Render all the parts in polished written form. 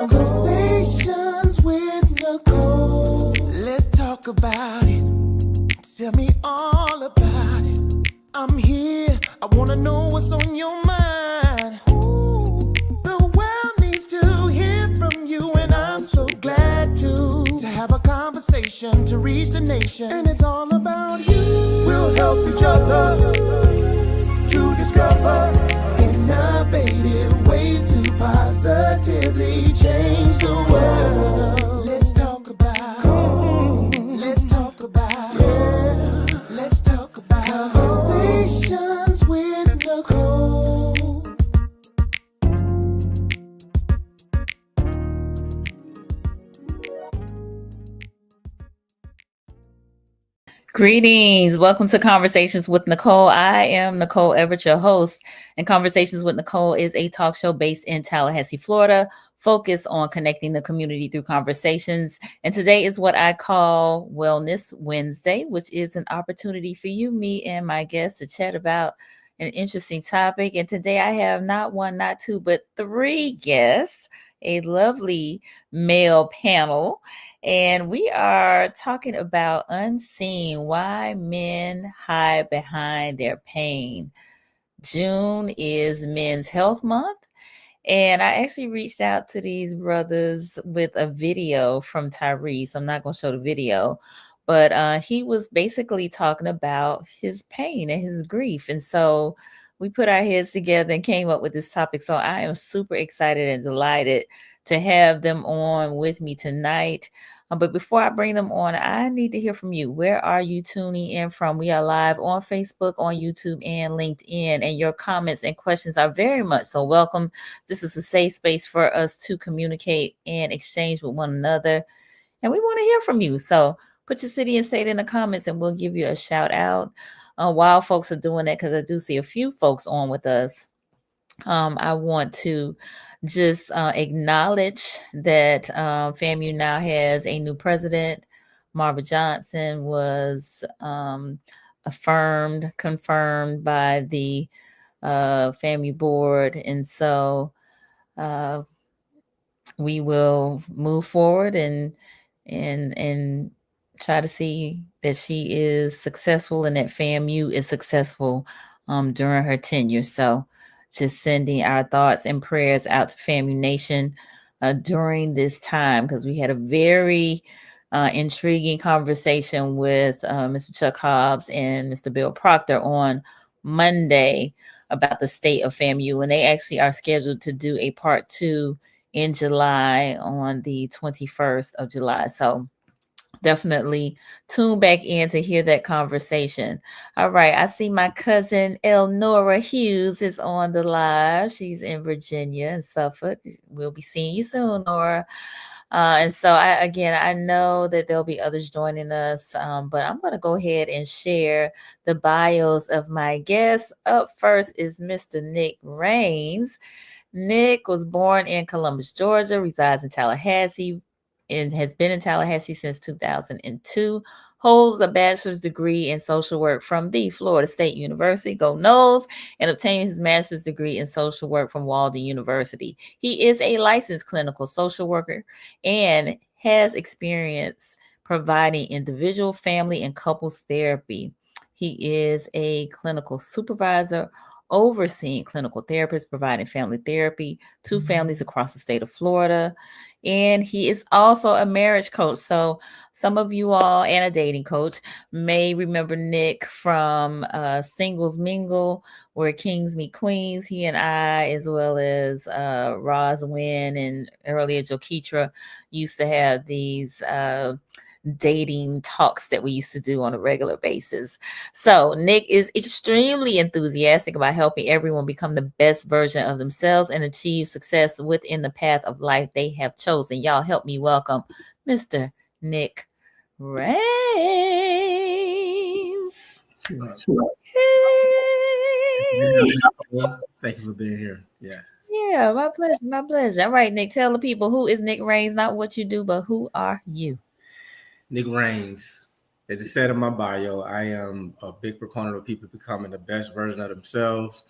Conversations with Nicole. Let's talk about it. Tell me all about it. I'm here. I wanna know what's on your mind. Ooh, the world needs to hear from you, and I'm so glad to have a conversation to reach the nation. And it's all about you. We'll help each other to discover innovative ways to positively change the world. Let's talk about, let's talk about, yeah. Let's talk about conversations with Nicole. Greetings. Welcome to Conversations with Nicole. I am Nicole Everett, your host, and Conversations with Nicole is a talk show based in Tallahassee, Florida, focused on connecting the community through conversations. And today is what I call Wellness Wednesday, which is an opportunity for you, me, and my guests to chat about an interesting topic. And today I have not one, not two, but three guests, a lovely male panel. And we are talking about unseen, why men hide behind their pain. June is Men's Health Month. And I actually reached out to these brothers with a video from Tyrese. I'm not going to show the video, but he was basically talking about his pain and his grief. And so we put our heads together and came up with this topic. So I am super excited and delighted to have them on with me tonight. But before I bring them on, I need to hear from you. Where are you tuning in from? We are live on Facebook, on YouTube, and LinkedIn. And your comments and questions are very much so welcome. This is a safe space for us to communicate and exchange with one another. And we want to hear from you. So put your city and state in the comments and we'll give you a shout out. While folks are doing that, because I do see a few folks on with us, I want to just acknowledge that FAMU now has a new president. Marva Johnson was confirmed by the FAMU board. And so we will move forward and try to see that she is successful and that FAMU is successful during her tenure. So just sending our thoughts and prayers out to FAMU Nation during this time, because we had a very intriguing conversation with Mr. Chuck Hobbs and Mr. Bill Proctor on Monday about the state of FAMU. And they actually are scheduled to do a part 2 in July on the 21st of July. So definitely tune back in to hear that conversation. All right. I see my cousin Elnora Hughes is on the live. She's in Virginia and Suffolk. We'll be seeing you soon, Nora. And so I know that there'll be others joining us, but I'm going to go ahead and share the bios of my guests. Up first is Mr. Nick Rains. Nick was born in Columbus, Georgia, resides in Tallahassee, and has been in Tallahassee since 2002, holds a bachelor's degree in social work from the Florida State University, go Noles, and obtained his master's degree in social work from Walden University. He is a licensed clinical social worker and has experience providing individual, family, and couples therapy. He is a clinical supervisor overseeing clinical therapists providing family therapy to families across the state of Florida. And he is also a marriage coach. So some of you all, and a dating coach, may remember Nick from Singles Mingle, where Kings Meet Queens. He and I, as well as Roz Wynn and earlier Joketra, used to have these dating talks that we used to do on a regular basis. So Nick is extremely enthusiastic about helping everyone become the best version of themselves and achieve success within the path of life they have chosen. Y'all help me welcome Mr. Nick Rains. Thank you for being here. Yes. Yeah, my pleasure. My pleasure. All right, Nick, tell the people, who is Nick Rains? Not what you do, but who are you? Nick Rains. As it said in my bio, I am a big proponent of people becoming the best version of themselves.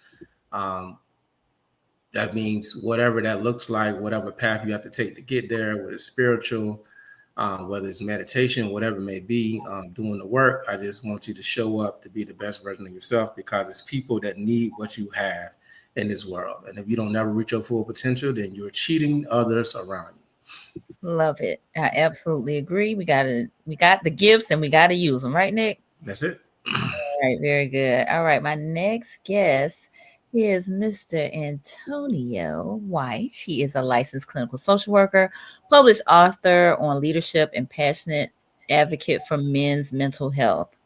That means whatever that looks like, whatever path you have to take to get there, whether it's spiritual, whether it's meditation, whatever it may be, doing the work. I just want you to show up to be the best version of yourself, because it's people that need what you have in this world. And if you don't never reach your full potential, then you're cheating others around you. Love it. I absolutely agree. We got the gifts and we got to use them, right, Nick? That's it. All right, very good. All right, my next guest is Mr. Antonio Wyche. He is a licensed clinical social worker, published author on leadership, and passionate advocate for men's mental health.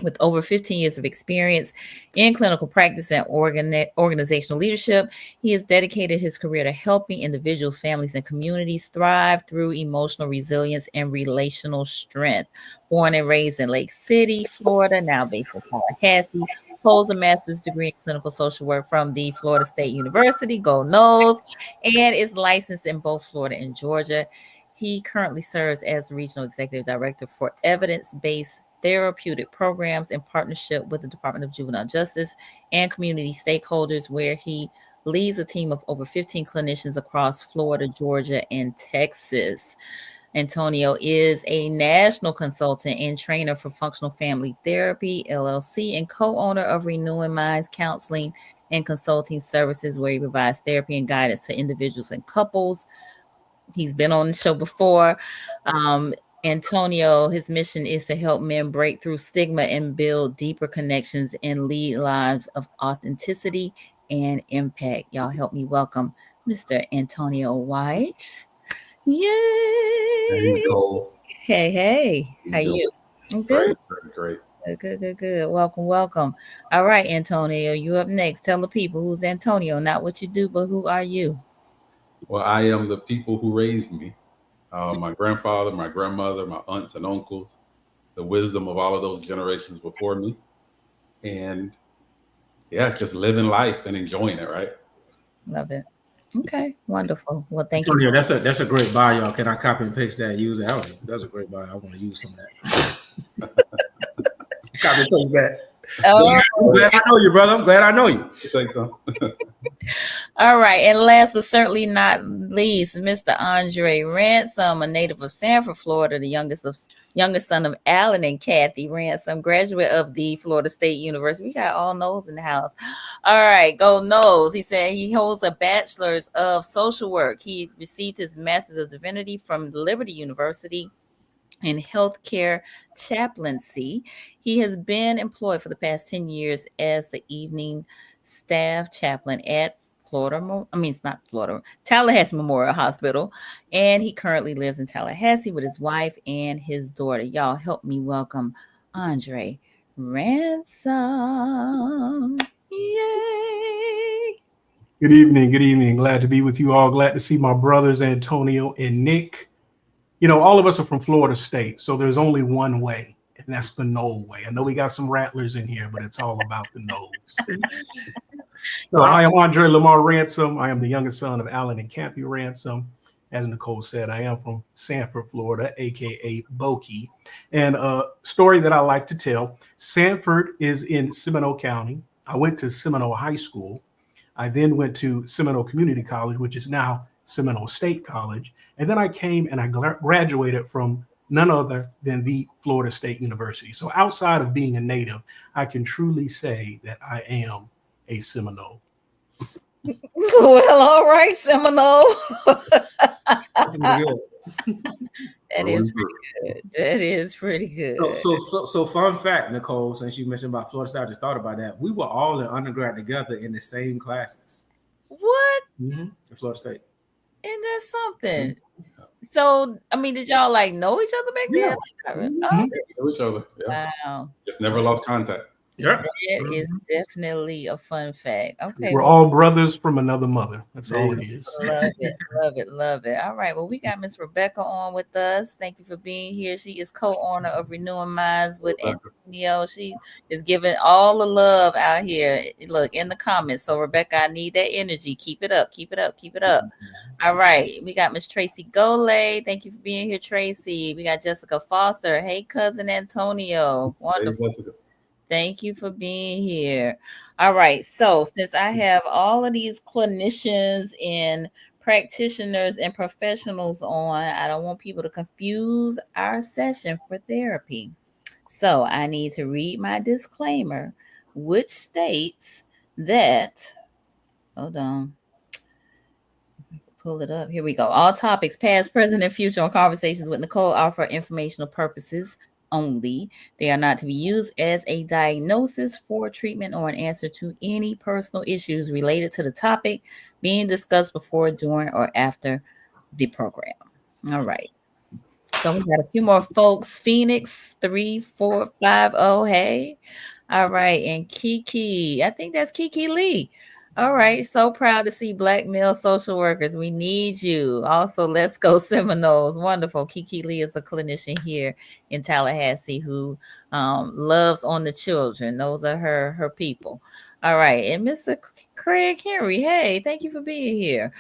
With over 15 years of experience in clinical practice and organizational leadership, he has dedicated his career to helping individuals, families, and communities thrive through emotional resilience and relational strength. Born and raised in Lake City, Florida, now based in Tallahassee, holds a master's degree in clinical social work from the Florida State University, Go Noles, and is licensed in both Florida and Georgia. He currently serves as the Regional Executive Director for Evidence-Based Therapeutic Programs in partnership with the Department of Juvenile Justice and community stakeholders, where he leads a team of over 15 clinicians across Florida, Georgia, and Texas. Antonio is a national consultant and trainer for Functional Family Therapy, LLC, and co-owner of Renewing Minds Counseling and Consulting Services, where he provides therapy and guidance to individuals and couples. He's been on the show before. Antonio, his mission is to help men break through stigma and build deeper connections and lead lives of authenticity and impact. Y'all help me welcome Mr. Antonio Wyche. Yay! Hey, Nicole. Hey. How you? I'm good. Great. Good. Welcome. All right, Antonio, you up next. Tell the people who's Antonio, not what you do, but who are you? Well, I am the people who raised me. My grandfather, my grandmother, my aunts and uncles, the wisdom of all of those generations before me. And yeah, just living life and enjoying it, right? Love it. Okay, wonderful. Well, thank you. Antonio, that's a great bio. Can I copy and paste that and use it? That's a great bio. I want to use some of that. Copy and paste that. Oh. I'm glad I know you, brother. I'm glad I know you. You think so? All right. And last but certainly not least, Mr. Andrae Ransom, a native of Sanford, Florida, the youngest son of Alan and Kathy Ransom, graduate of the Florida State University. We got all Noles in the house. All right. Go Noles. He said he holds a bachelor's of social work. He received his master's of divinity from Liberty University in healthcare chaplaincy. He has been employed for the past 10 years as the evening staff chaplain at Tallahassee Memorial Hospital. And he currently lives in Tallahassee with his wife and his daughter. Y'all help me welcome Andrae Ransom. Yay! Good evening. Glad to be with you all. Glad to see my brothers, Antonio and Nick. You know, all of us are from Florida State, so there's only one way, and that's the Nole way. I know we got some rattlers in here, but it's all about the Noles. So I am Andrae Lamar Ransom. I am the youngest son of Alan and Kathy Ransom. As Nicole said, I am from Sanford, Florida, aka Bokie. And a story that I like to tell: Sanford is in Seminole County. I went to Seminole High School. I then went to Seminole Community College, which is now Seminole State College. And then I came and I graduated from none other than the Florida State University. So outside of being a native, I can truly say that I am a Seminole. Well, all right, Seminole. That is pretty good. So fun fact, Nicole, since you mentioned about Florida State, I just thought about that. We were all in undergrad together in the same classes. What? In Florida State. And that's something. Mm-hmm. So, I mean, did y'all like know each other back then? Know each other. Yeah. Wow. Just never lost contact. Yeah. That is definitely a fun fact. Okay. We're all brothers from another mother. That's all it is. Love it. All right. Well, we got Miss Rebecca on with us. Thank you for being here. She is co-owner of Renewing Minds with Antonio. She is giving all the love out here. Look in the comments. So, Rebecca, I need that energy. Keep it up. All right. We got Miss Tracy Gole. Thank you for being here, Tracy. We got Jessica Foster. Hey, cousin Antonio. Wonderful. Hey, Thank you for being here. All right. So, since I have all of these clinicians and practitioners and professionals on, I don't want people to confuse our session for therapy. So, I need to read my disclaimer, which states that, hold on, pull it up. Here we go. All topics, past, present, and future, on Conversations with Nicole are for informational purposes only. They are not to be used as a diagnosis for treatment or an answer to any personal issues related to the topic being discussed before, during, or after the program. All right. So we got a few more folks. Phoenix 3450. Hey. All right. And Kiki. I think that's Kiki Lee. All right. So proud to see Black male social workers. We need you. Also, let's go Seminoles. Wonderful. Kiki Lee is a clinician here in Tallahassee who loves on the children. Those are her people. All right. And Mr. Craig Henry. Hey, thank you for being here.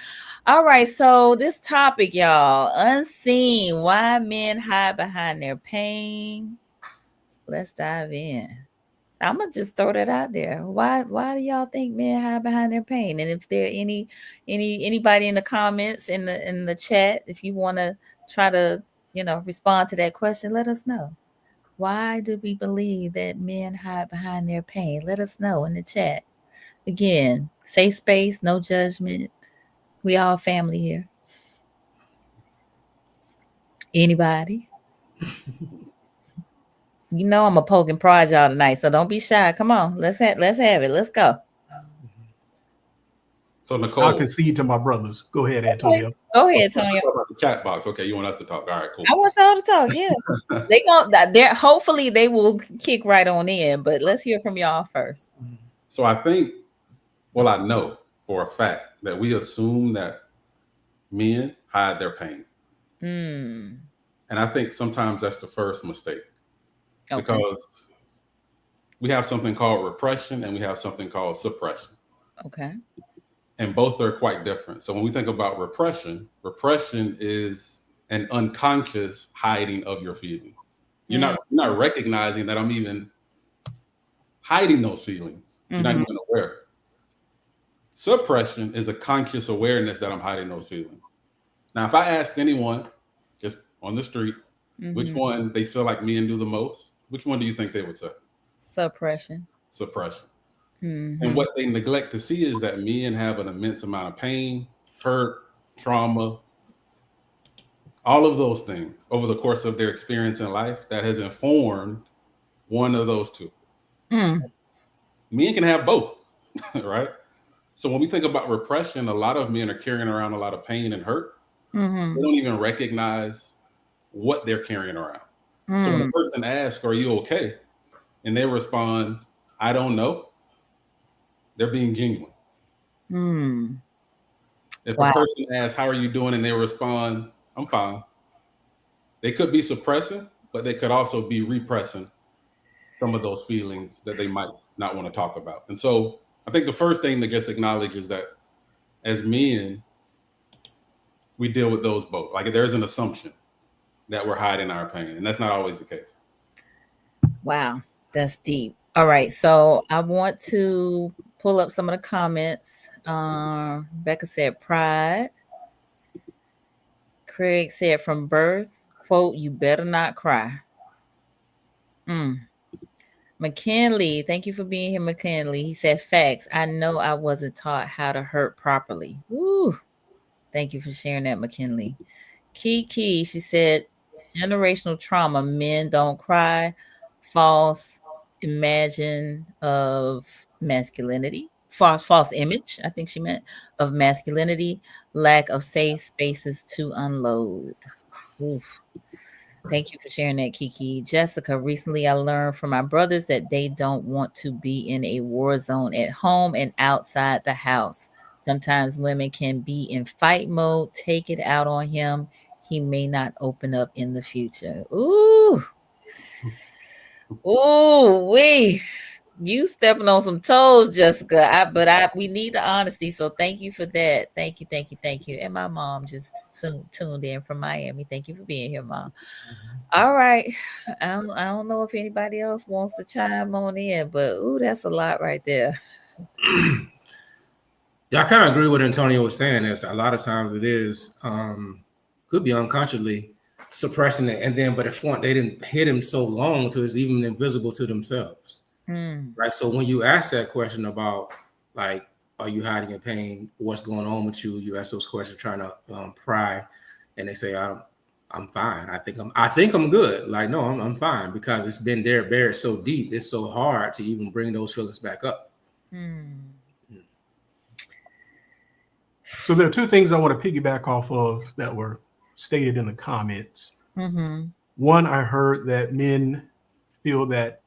All right, so this topic, y'all, unseen, why men hide behind their pain. Let's dive in. I'm gonna just throw that out there. Why do y'all think men hide behind their pain? And if there anybody in the comments in the chat, if you want to try to respond to that question, let us know. Why do we believe that men hide behind their pain? Let us know in the chat. Again, safe space, no judgment. We all family here. Anybody? You know I'm a poke and prod y'all tonight, so don't be shy. Come on, let's have it. Let's go. So Nicole, I'll concede to my brothers. Go ahead, Antonio. Go ahead, Antonio. About the chat box. Okay, you want us to talk? All right, cool. I want y'all to talk. Yeah, hopefully they will kick right on in, but let's hear from y'all first. So I think, well, I know for a fact that we assume that men hide their pain. And I think sometimes that's the first mistake. Okay. Because we have something called repression and we have something called suppression. Okay. And both are quite different. So when we think about repression is an unconscious hiding of your feelings. You're not recognizing that I'm even hiding those feelings. You're not even aware. Suppression is a conscious awareness that I'm hiding those feelings. Now, if I asked anyone just on the street, which one they feel like men do the most, which one do you think they would say? Suppression. And what they neglect to see is that men have an immense amount of pain, hurt, trauma, all of those things over the course of their experience in life that has informed one of those two. Men can have both, right? So when we think about repression, a lot of men are carrying around a lot of pain and hurt. They don't even recognize what they're carrying around. So when a person asks, "Are you okay?" and they respond, "I don't know," they're being genuine. If a person asks, "How are you doing?" and they respond, "I'm fine," they could be suppressing, but they could also be repressing some of those feelings that they might not want to talk about. And so I think the first thing that gets acknowledged is that as men, we deal with those both. Like there's an assumption that we're hiding our pain, and that's not always the case. Wow, that's deep. All right, so I want to pull up some of the comments. Becca said pride. Craig said from birth, quote, "You better not cry." McKinley, thank you for being here, McKinley. He said facts. I know I wasn't taught how to hurt properly. Woo. Thank you for sharing that, McKinley. Kiki, she said, generational trauma, men don't cry, false imagine of masculinity, false image, I think she meant, of masculinity, lack of safe spaces to unload. Oof. Thank you for sharing that, Kiki. Jessica, recently I learned from my brothers that they don't want to be in a war zone at home and outside the house. Sometimes women can be in fight mode, take it out on him. He may not open up in the future. Ooh. Ooh, wee. You stepping on some toes, Jessica. We need the honesty. So thank you for that. Thank you. And my mom just tuned in from Miami. Thank you for being here, Mom. All right. I don't know if anybody else wants to chime on in, but ooh, that's a lot right there. Yeah, I kind of agree with Antonio was saying. Is a lot of times it is could be unconsciously suppressing it, and then but if they didn't hit him so long to it's even invisible to themselves. Right. So when you ask that question about like, are you hiding your pain? What's going on with you? You ask those questions trying to pry, and they say, I'm fine. I think I'm good. Like, no, I'm fine because it's been there buried so deep. It's so hard to even bring those feelings back up. So there are two things I want to piggyback off of that were stated in the comments. One, I heard that men feel that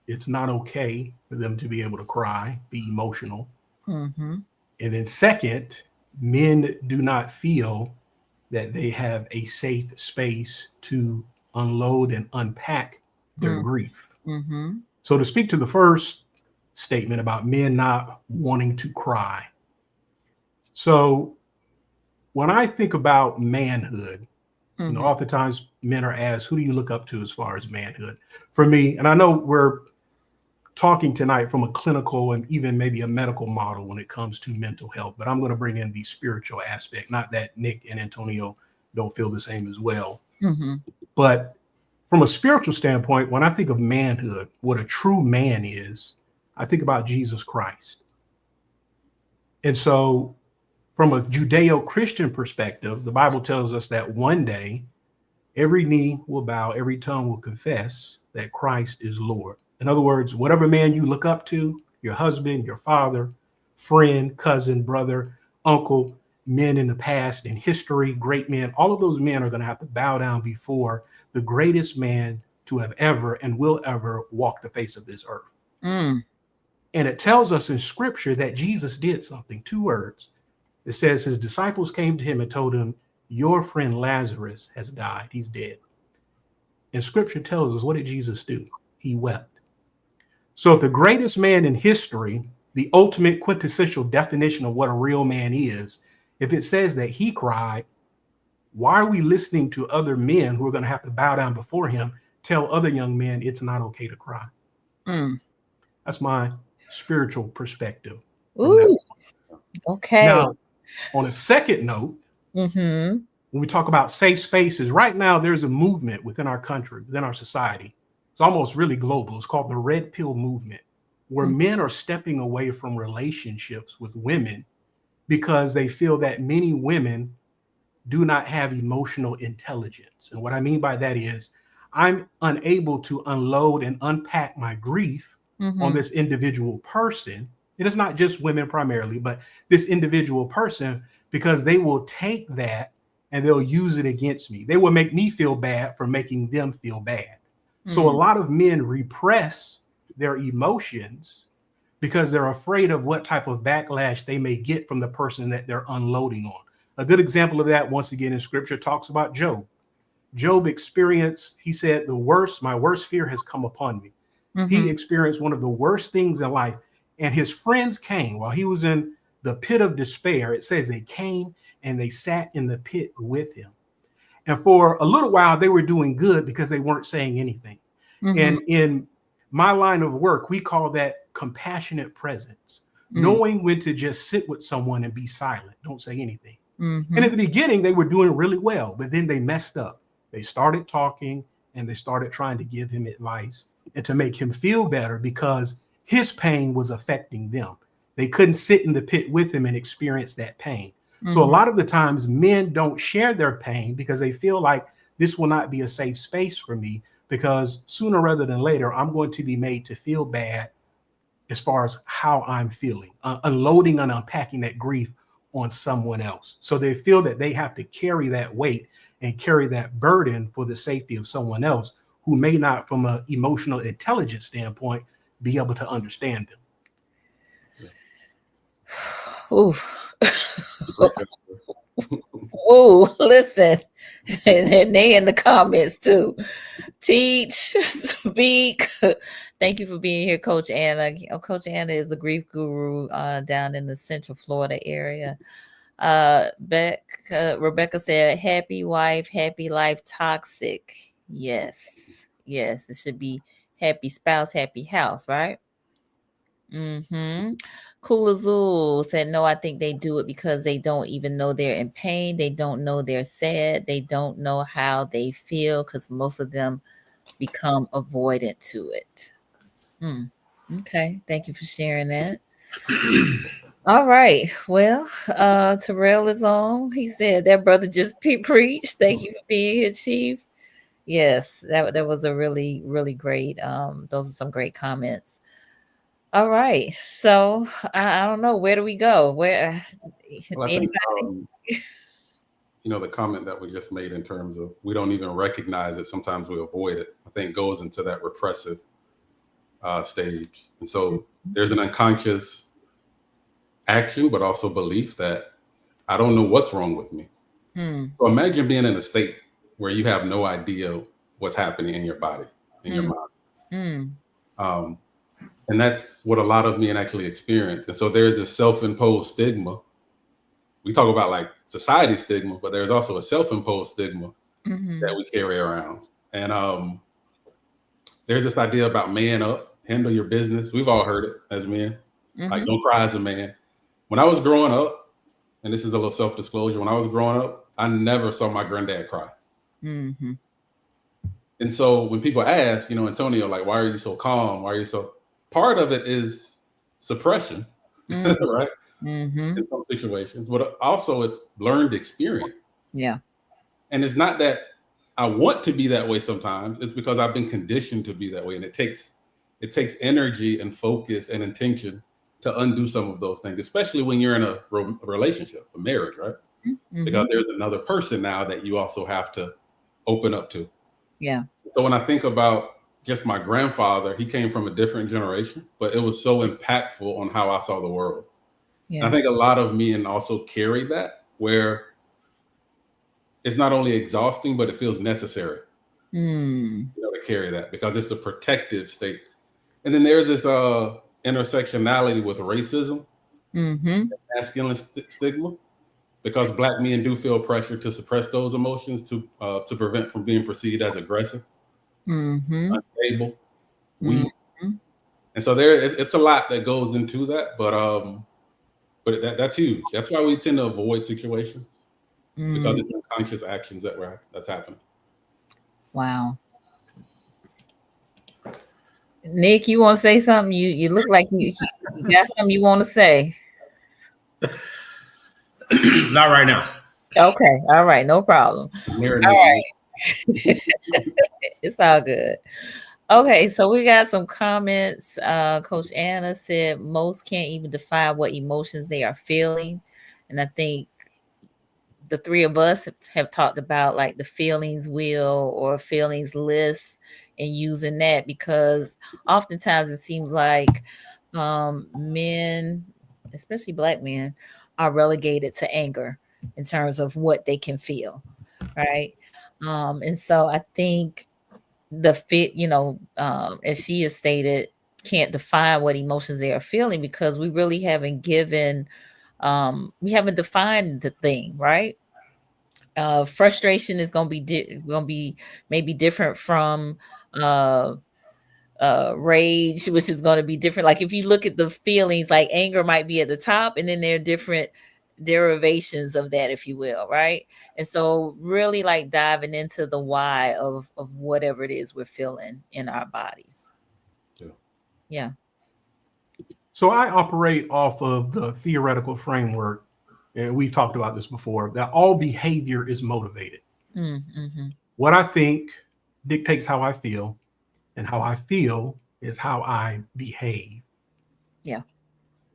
it's not okay for them to be able to cry, be emotional. And then second, men do not feel that they have a safe space to unload and unpack their grief. So to speak to the first statement about men not wanting to cry. So when I think about manhood, you know, oftentimes men are asked, who do you look up to as far as manhood? For me, and I know we're talking tonight from a clinical and even maybe a medical model when it comes to mental health, but I'm going to bring in the spiritual aspect. Not that Nick and Antonio don't feel the same as well. But from a spiritual standpoint, when I think of manhood, what a true man is, I think about Jesus Christ. And so from a Judeo-Christian perspective, the Bible tells us that one day every knee will bow, every tongue will confess that Christ is Lord. In other words, whatever man you look up to, your husband, your father, friend, cousin, brother, uncle, men in the past, in history, great men, all of those men are going to have to bow down before the greatest man to have ever and will ever walk the face of this earth. And it tells us in scripture that Jesus did something, 2 words. It says his disciples came to him and told him, your friend Lazarus has died. He's dead. And scripture tells us, what did Jesus do? He wept. So if the greatest man in history, the ultimate quintessential definition of what a real man is, if it says that he cried, why are we listening to other men who are going to have to bow down before him, tell other young men it's not okay to cry? That's my spiritual perspective. Ooh, okay. Now, on a second note, when we talk about safe spaces, right now there's a movement within our country, within our society. It's almost really global. It's called the Red Pill movement, where men are stepping away from relationships with women because they feel that many women do not have emotional intelligence. And what I mean by that is I'm unable to unload and unpack my grief on this individual person. It is not just women primarily, but this individual person, because they will take that and they'll use it against me. They will make me feel bad for making them feel bad. So a lot of men repress their emotions because they're afraid of what type of backlash they may get from the person that they're unloading on. A good example of that, once again, in scripture talks about Job. Job experienced, he said, my worst fear has come upon me. He experienced one of the worst things in life. And his friends came while he was in the pit of despair. It says they came and they sat in the pit with him. And for a little while, they were doing good because they weren't saying anything. And in my line of work, we call that compassionate presence, knowing when to just sit with someone and be silent, don't say anything. And at the beginning, they were doing really well, but then they messed up. They started talking and they started trying to give him advice and to make him feel better because his pain was affecting them. They couldn't sit in the pit with him and experience that pain. So a lot of the times men don't share their pain because they feel like this will not be a safe space for me because sooner rather than later, I'm going to be made to feel bad as far as how I'm feeling, unloading and unpacking that grief on someone else. So they feel that they have to carry that weight and carry that burden for the safety of someone else who may not, from an emotional intelligence standpoint, be able to understand them. Ooh. Oh, listen, And they in the comments too. Teach, speak. Thank you for being here, Coach Anna. Coach Anna is a grief guru down in the Central Florida area. Rebecca said, happy wife, happy life, toxic. Yes. Yes. It should be happy spouse, happy house, right? Mm-hmm. Cool Azul said, no, I think they do it because they don't even know they're in pain. They don't know they're sad. They don't know how they feel because most of them become avoidant to it. Okay. Thank you for sharing that. All right. Well, Terrell is on. He said that brother just preached. Thank you for being here, Chief. Yes, that was a really, really great. Those are some great comments. All right. So I don't know. Where do we go? Where Well, I think, the comment that we just made in terms of we don't even recognize it. Sometimes we avoid it. I think goes into that repressive stage. And so there's an unconscious action, but also belief that I don't know what's wrong with me. So imagine being in a state where you have no idea what's happening in your body, in your mind. And that's what a lot of men actually experience. And so there's a self-imposed stigma. We talk about like society stigma, but there's also a self-imposed stigma that we carry around. And there's this idea about man up, handle your business. We've all heard it as men. Like, don't cry as a man. When I was growing up, and this is a little self-disclosure, when I was growing up, I never saw my granddad cry. And so when people ask, Antonio, like, why are you so calm? Why are you so... Part of it is suppression, right? In some situations, but also it's learned experience. Yeah. And it's not that I want to be that way sometimes. It's because I've been conditioned to be that way. And it takes energy and focus and intention to undo some of those things, especially when you're in a relationship, a marriage, right? Because there's another person now that you also have to open up to. Yeah. So when I think about just my grandfather, he came from a different generation, but it was so impactful on how I saw the world. Yeah. I think a lot of men also carry that, where it's not only exhausting, but it feels necessary to carry that because it's a protective state. And then there's this intersectionality with racism, masculine stigma, because Black men do feel pressure to suppress those emotions to prevent from being perceived as aggressive, unstable, weak. And so it's a lot that goes into that, but that's huge. That's why we tend to avoid situations because it's unconscious actions that's happening. Wow. Nick, you want to say something? You look like you got something you want to say. Not right now. Okay. All right. No problem. All right. It's all good. Okay. So we got some comments. Coach Anna said most can't even define what emotions they are feeling. And I think the three of us have talked about like the feelings wheel or feelings list and using that because oftentimes it seems like men, especially Black men, are relegated to anger in terms of what they can feel, right? And so I think the fit, as she has stated, can't define what emotions they are feeling because we really haven't given, we haven't defined the thing, right? Frustration is going to be maybe different from rage, which is going to be different. Like if you look at the feelings, like anger might be at the top, and then there are different derivations of that, if you will, right? And so really like diving into the why of whatever it is we're feeling in our bodies. Yeah. So I operate off of the theoretical framework, and we've talked about this before, that all behavior is motivated. What I think dictates how I feel, and how I feel is how I behave. Yeah.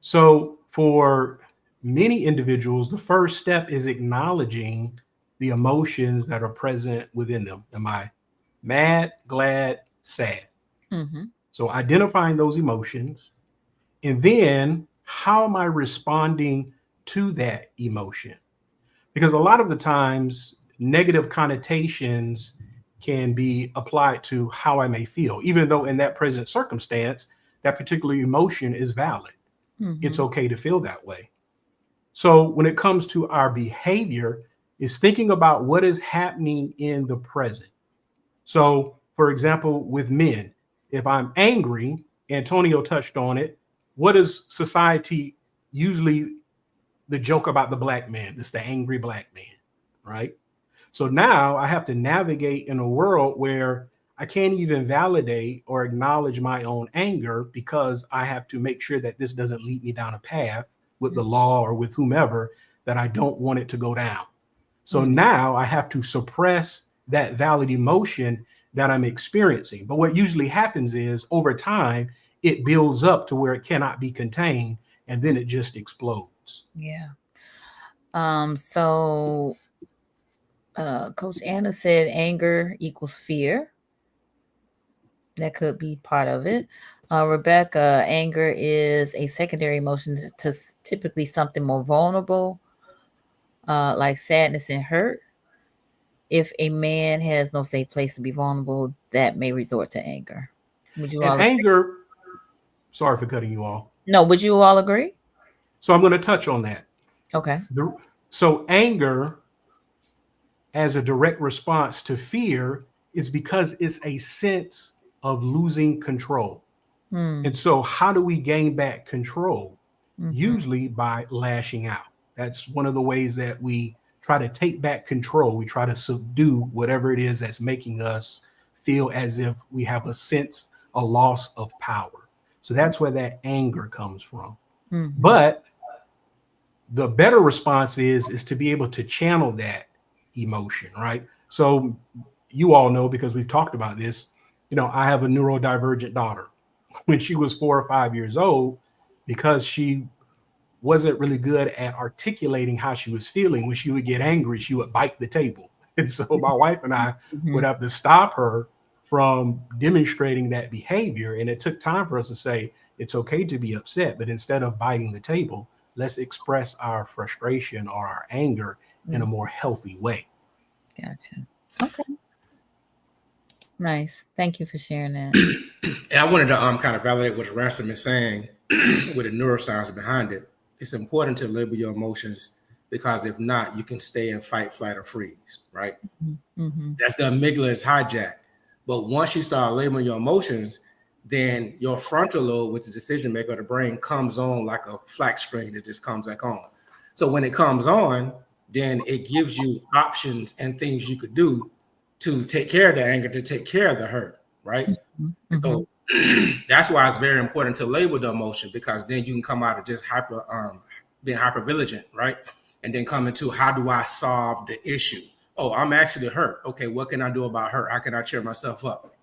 So for many individuals, the first step is acknowledging the emotions that are present within them. Am I mad, glad, sad? So identifying those emotions, and then how am I responding to that emotion? Because a lot of the times negative connotations can be applied to how I may feel, even though in that present circumstance, that particular emotion is valid. It's okay to feel that way. So when it comes to our behavior, is thinking about what is happening in the present. So, for example, with men, if I'm angry, Antonio touched on it, what is society usually the joke about the black man? It's the angry black man, right? So now I have to navigate in a world where I can't even validate or acknowledge my own anger because I have to make sure that this doesn't lead me down a path with the law or with whomever that I don't want it to go down. So now I have to suppress that valid emotion that I'm experiencing. But what usually happens is over time, it builds up to where it cannot be contained and then it just explodes. Yeah. So Coach Anna said anger equals fear. That could be part of it. Rebecca, anger is a secondary emotion to typically something more vulnerable, like sadness and hurt. If a man has no safe place to be vulnerable, that may resort to anger. Would you all agree? Anger, sorry for cutting you off. No, would you all agree? So I'm going to touch on that. Okay. So anger as a direct response to fear is because it's a sense of losing control. And so how do we gain back control? Usually by lashing out. That's one of the ways that we try to take back control. We try to subdue whatever it is that's making us feel as if we have a loss of power. So that's where that anger comes from. But the better response is to be able to channel that emotion, right? So you all know, because we've talked about this, I have a neurodivergent daughter. When she was 4 or 5 years old, because she wasn't really good at articulating how she was feeling, when she would get angry, she would bite the table. And so my wife and I would have to stop her from demonstrating that behavior. And it took time for us to say, it's okay to be upset, but instead of biting the table, let's express our frustration or our anger in a more healthy way. Gotcha. Okay. Nice. Thank you for sharing that. And I wanted to kind of validate what Ransom is saying with the neuroscience behind it. It's important to label your emotions, because if not, you can stay in fight, flight, or freeze, right? That's the amygdala is hijacked. But once you start labeling your emotions, then your frontal lobe, which is the decision maker of the brain, comes on like a flat screen that just comes back on. So when it comes on, then it gives you options and things you could do to take care of the anger, to take care of the hurt, right? So that's why it's very important to label the emotion, because then you can come out of just being hyper vigilant, right? And then come into, how do I solve the issue? Oh, I'm actually hurt. Okay, what can I do about hurt? How can I cheer myself up?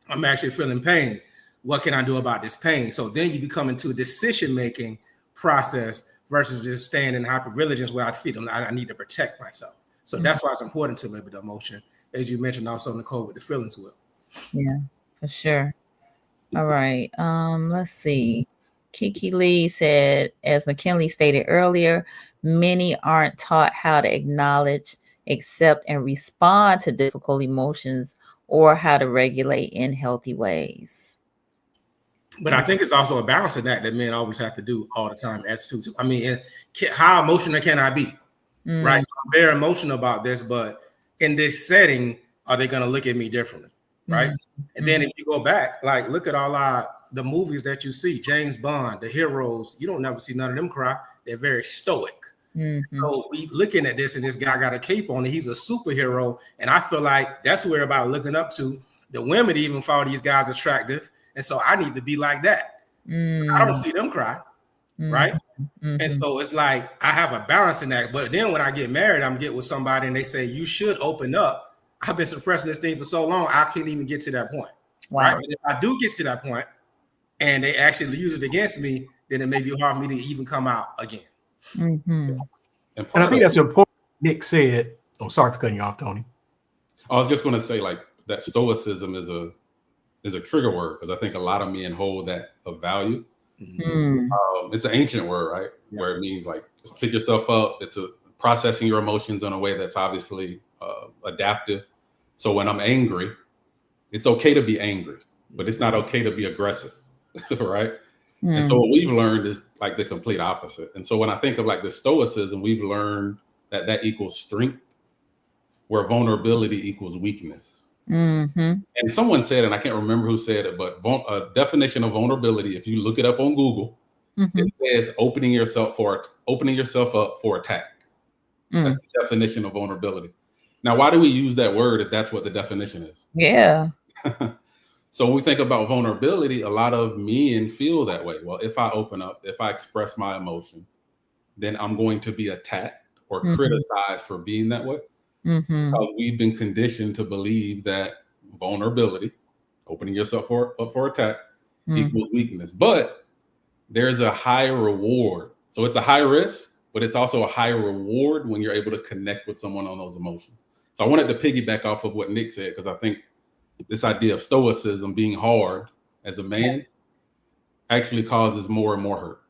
I'm actually feeling pain. What can I do about this pain? So then you become into a decision-making process versus just staying in hypervigilance where I feel I need to protect myself. So that's why it's important to label the emotion, as you mentioned also, Nicole, with the feelings will. Yeah, for sure. All right. Let's see. Kiki Lee said, as McKinley stated earlier, many aren't taught how to acknowledge, accept, and respond to difficult emotions, or how to regulate in healthy ways. But I think it's also a balance in that men always have to do all the time as to. I mean, how emotional can I be? Right? I'm very emotional about this, but in this setting, are they going to look at me differently? Right? And then if you go back, like look at all the movies that you see, James Bond, the heroes, you don't never see none of them cry. They're very stoic. So we looking at this, and this guy got a cape on, and he's a superhero. And I feel like that's where about looking up to. The women even found these guys attractive. And so I need to be like that. I don't see them cry. Right. And so it's like I have a balance in that. But then when I get married, I'm get with somebody and they say, you should open up. I've been suppressing this thing for so long, I can't even get to that point. Wow. Right. But if I do get to that point and they actually use it against me, then it may be hard for me to even come out again. And I think that's important. Nick said, oh, sorry for cutting you off, Tony. I was just going to say, like, that stoicism is a trigger word, because I think a lot of men hold that of value. It's an ancient word, right? Where it means like just pick yourself up. It's a processing your emotions in a way that's obviously adaptive. So when I'm angry, it's okay to be angry, but it's not okay to be aggressive, right? And so what we've learned is like the complete opposite. And so when I think of like the stoicism, we've learned that equals strength, where vulnerability equals weakness. And someone said, and I can't remember who said it, but a definition of vulnerability, if you look it up on Google, it says opening yourself up for attack. That's the definition of vulnerability. Now, why do we use that word if that's what the definition is? Yeah. So when we think about vulnerability, a lot of men feel that way. Well, if I open up, if I express my emotions, then I'm going to be attacked or criticized for being that way. Because we've been conditioned to believe that vulnerability, opening yourself up for attack, equals weakness. But there's a higher reward. So it's a high risk, but it's also a higher reward when you're able to connect with someone on those emotions. So I wanted to piggyback off of what Nick said, because I think this idea of stoicism being hard as a man actually causes more and more hurt.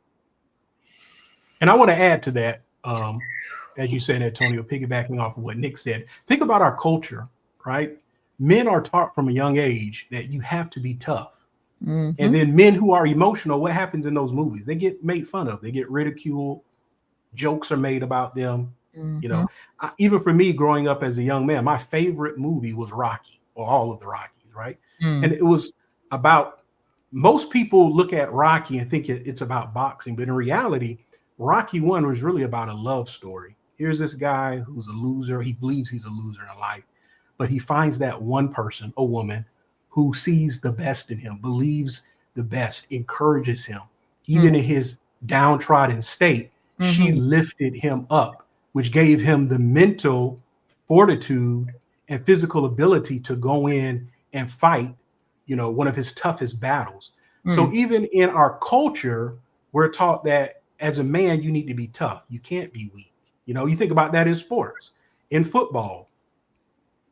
And I want to add to that, as you said, Antonio, piggybacking off of what Nick said, think about our culture, right? Men are taught from a young age that you have to be tough. And then men who are emotional, what happens in those movies? They get made fun of, they get ridiculed, jokes are made about them. You know, even for me growing up as a young man, my favorite movie was Rocky, or all of the Rockies, right? And it was about, most people look at Rocky and think it's about boxing, but in reality, Rocky 1 was really about a love story. Here's this guy who's a loser. He believes he's a loser in life, but he finds that one person, a woman, who sees the best in him, believes the best, encourages him. Even in his downtrodden state, she lifted him up, which gave him the mental fortitude and physical ability to go in and fight, you know, one of his toughest battles. So even in our culture, we're taught that as a man, you need to be tough. You can't be weak. You know, you think about that in sports, in football.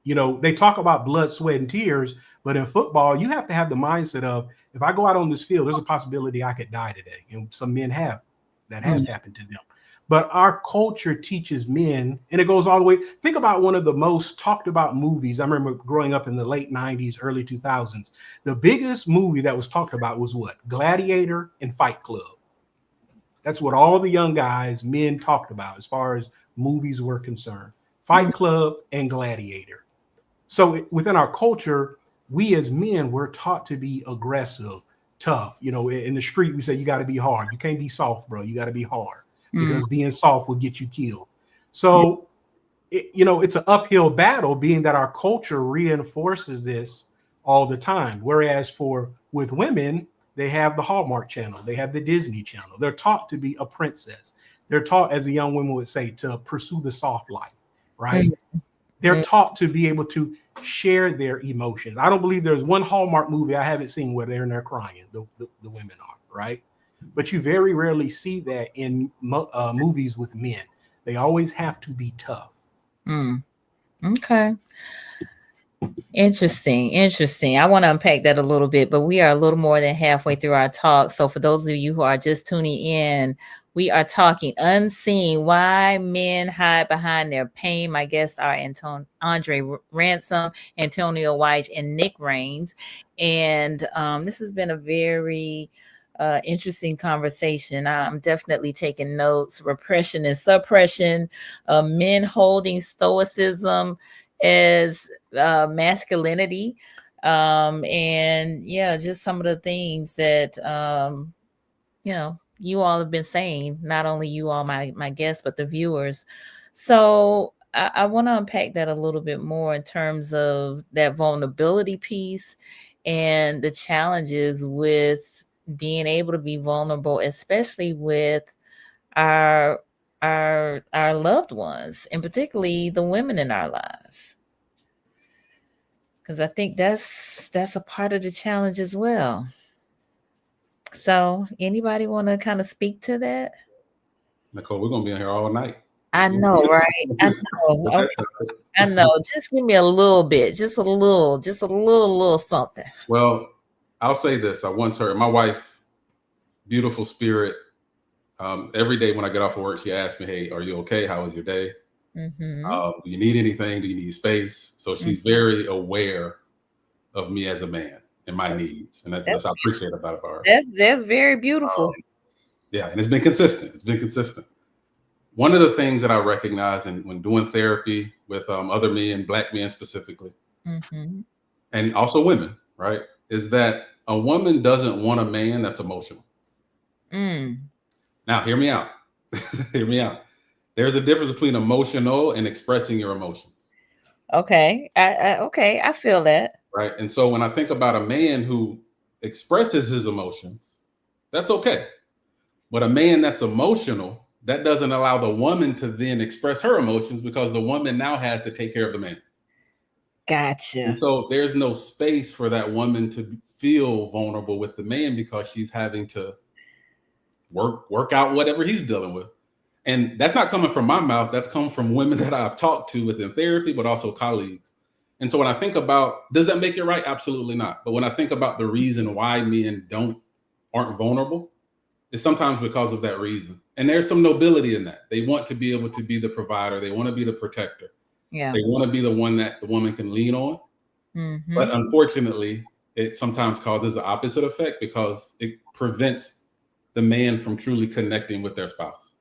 You know, they talk about blood, sweat, and tears, but in football, you have to have the mindset of, if I go out on this field, there's a possibility I could die today. And some men have. That has happened to them. But our culture teaches men, and it goes all the way. Think about one of the most talked about movies. I remember growing up in the late 90s, early 2000s. The biggest movie that was talked about was what? Gladiator and Fight Club. That's what all the young guys, men, talked about as far as movies were concerned. Fight Club and Gladiator. So within our culture, we as men were taught to be aggressive, tough. You know, in the street, we say you got to be hard. You can't be soft, bro. You got to be hard, because being soft will get you killed. So, you know, it's an uphill battle, being that our culture reinforces this all the time. Whereas with women, they have the Hallmark Channel, they have the Disney Channel. They're taught to be a princess. They're taught, as a young woman would say, to pursue the soft life, right? They're taught to be able to share their emotions. I don't believe there's one Hallmark movie I haven't seen where they're in there crying. The women are, right? But you very rarely see that in movies with men. They always have to be tough. Okay. Interesting. I want to unpack that a little bit, but we are a little more than halfway through our talk. So for those of you who are just tuning in, we are talking unseen, why men hide behind their pain. My guests are Andrae Ransom, Antonio Wyche, and Nick Rains. And this has been a very interesting conversation. I'm definitely taking notes. Repression and suppression, men holding stoicism as masculinity, and yeah, just some of the things that you know, you all have been saying, not only you all, my guests, but the viewers. So I want to unpack that a little bit more in terms of that vulnerability piece and the challenges with being able to be vulnerable, especially with our loved ones, and particularly the women in our lives. Because I think that's a part of the challenge as well. So anybody want to kind of speak to that? Nicole, we're going to be in here all night. I know, right? I know. Okay. I know. Just give me a little bit, just a little something. Well, I'll say this. I once heard my wife, beautiful spirit. Every day when I get off of work, she asks me, "Hey, are you okay? How was your day?" Mm-hmm. Do you need anything? Do you need space? So she's very aware of me as a man and my needs. And that's I appreciate about her. That's very beautiful. Yeah, and it's been consistent. It's been consistent. One of the things that I recognize when doing therapy with other men, Black men specifically, and also women, right, is that a woman doesn't want a man that's emotional. Now, hear me out. Hear me out. There's a difference between emotional and expressing your emotions. Okay. I feel that. Right. And so when I think about a man who expresses his emotions, that's okay. But a man that's emotional, that doesn't allow the woman to then express her emotions because the woman now has to take care of the man. Gotcha. And so there's no space for that woman to feel vulnerable with the man because she's having to work out whatever he's dealing with. And that's not coming from my mouth. That's come from women that I've talked to within therapy, but also colleagues. And so when I think about, does that make it right? Absolutely not. But when I think about the reason why men aren't vulnerable, it's sometimes because of that reason. And there's some nobility in that. They want to be able to be the provider. They want to be the protector. Yeah. They want to be the one that the woman can lean on. But unfortunately, it sometimes causes the opposite effect because it prevents the man from truly connecting with their spouse.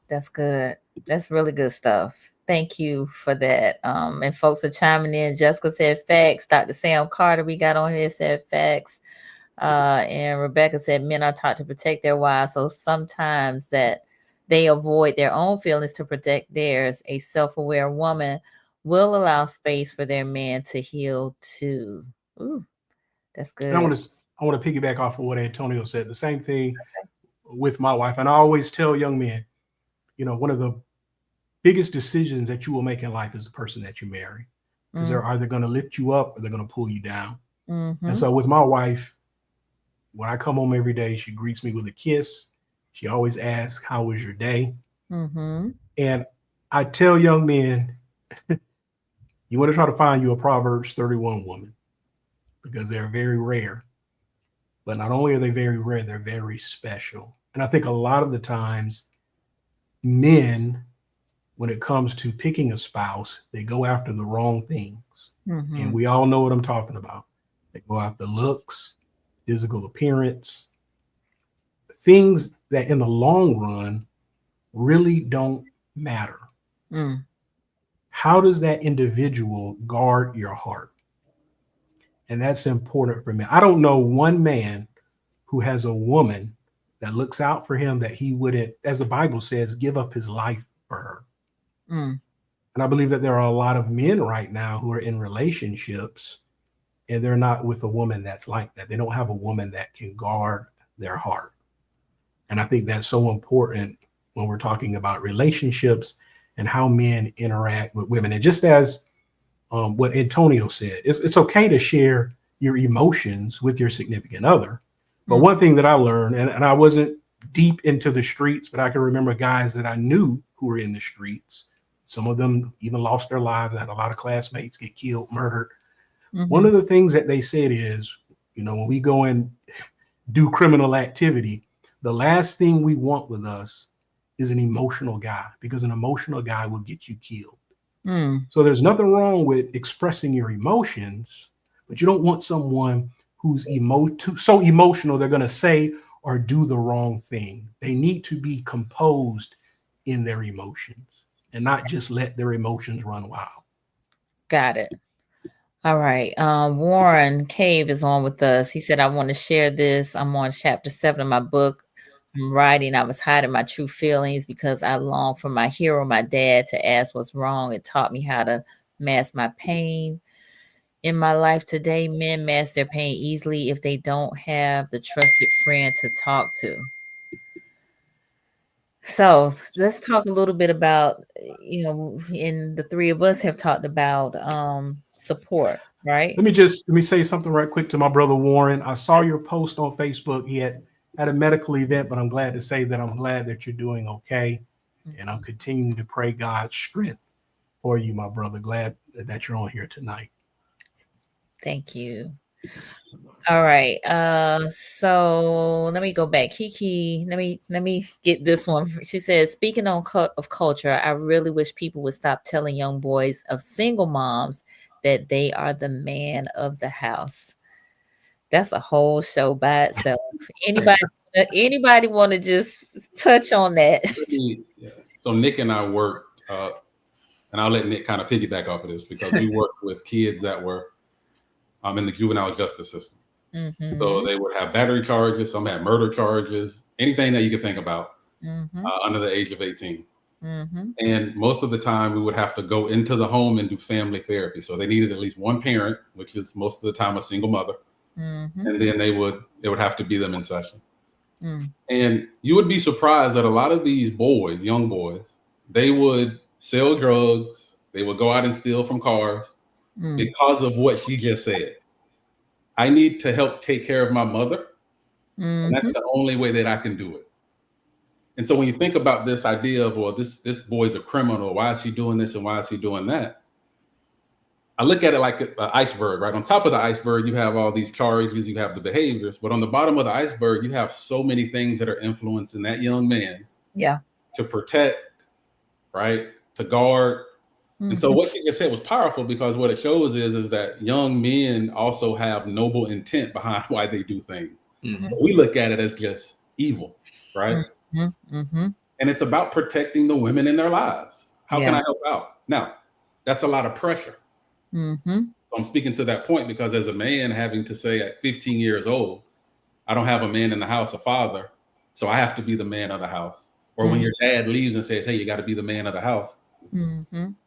That's good. That's really good stuff. Thank you for that. And folks are chiming in. Jessica said facts. Dr. Sam Carter, we got on here, said facts. And Rebecca said men are taught to protect their wives. So sometimes that they avoid their own feelings to protect theirs. A self-aware woman will allow space for their man to heal too. Ooh, that's good. And I want to piggyback off of what Antonio said. The same thing with my wife. And I always tell young men, one of the biggest decisions that you will make in life is the person that you marry, because they're either going to lift you up or they're going to pull you down. And so with my wife, when I come home every day, she greets me with a kiss. She always asks, how was your day? And I tell young men, you want to try to find you a Proverbs 31 woman, because they're very rare. But not only are they very rare, they're very special. And I think a lot of the times men, when it comes to picking a spouse, they go after the wrong things. And we all know what I'm talking about. They go after looks, physical appearance, things that in the long run really don't matter. How does that individual guard your heart? And that's important for me. I don't know one man who has a woman that looks out for him that he wouldn't, as the Bible says, give up his life for her. And I believe that there are a lot of men right now who are in relationships and they're not with a woman that's like that. They don't have a woman that can guard their heart. And I think that's so important when we're talking about relationships and how men interact with women. And just as what Antonio said, it's okay to share your emotions with your significant other. But one thing that I learned, and I wasn't deep into the streets, but I can remember guys that I knew who were in the streets. Some of them even lost their lives. I had a lot of classmates get killed, murdered. One of the things that they said is, when we go and do criminal activity, the last thing we want with us is an emotional guy, because an emotional guy will get you killed. So there's nothing wrong with expressing your emotions, but you don't want someone who's so emotional they're going to say or do the wrong thing. They need to be composed in their emotions and not just let their emotions run wild. Got it. All right. Warren Cave is on with us. He said, I want to share this. I'm on chapter 7 of my book. I'm writing. I was hiding my true feelings because I long for my hero, my dad, to ask what's wrong. It taught me how to mask my pain. In my life today, men mask their pain easily if they don't have the trusted friend to talk to. So let's talk a little bit about, and the three of us have talked about support, right? Let me say something right quick to my brother Warren. I saw your post on Facebook. He had a medical event, but I'm glad to say that I'm glad that you're doing okay. And I'm continuing to pray God's strength for you, my brother. Glad that you're on here tonight. Thank you. All right. So let me go back. Kiki, let me get this one. She says, speaking of culture, I really wish people would stop telling young boys of single moms that they are the man of the house. That's a whole show by itself. Anybody want to just touch on that? Yeah. So Nick and I worked, and I'll let Nick kind of piggyback off of this because we worked with kids that were in the juvenile justice system. Mm-hmm. So they would have battery charges, some had murder charges, anything that you could think about under the age of 18. Mm-hmm. And most of the time we would have to go into the home and do family therapy. So they needed at least one parent, which is most of the time a single mother. Mm-hmm. And then it would have to be them in session. Mm. And you would be surprised that a lot of these boys, young boys, they would sell drugs, they would go out and steal from cars because of what she just said. I need to help take care of my mother. And that's the only way that I can do it. And so when you think about this idea of, well, this boy's a criminal, why is he doing this and why is he doing that? I look at it like an iceberg, right? On top of the iceberg, you have all these charges, you have the behaviors, but on the bottom of the iceberg, you have so many things that are influencing that young man to protect, right? To guard. And so what she just said was powerful because what it shows is that young men also have noble intent behind why they do things. We look at it as just evil, right? And it's about protecting the women in their lives. How can I help out? Now, that's a lot of pressure. So I'm speaking to that point because as a man having to say at 15 years old, I don't have a man in the house, a father, so I have to be the man of the house. Or when your dad leaves and says, hey, you got to be the man of the house.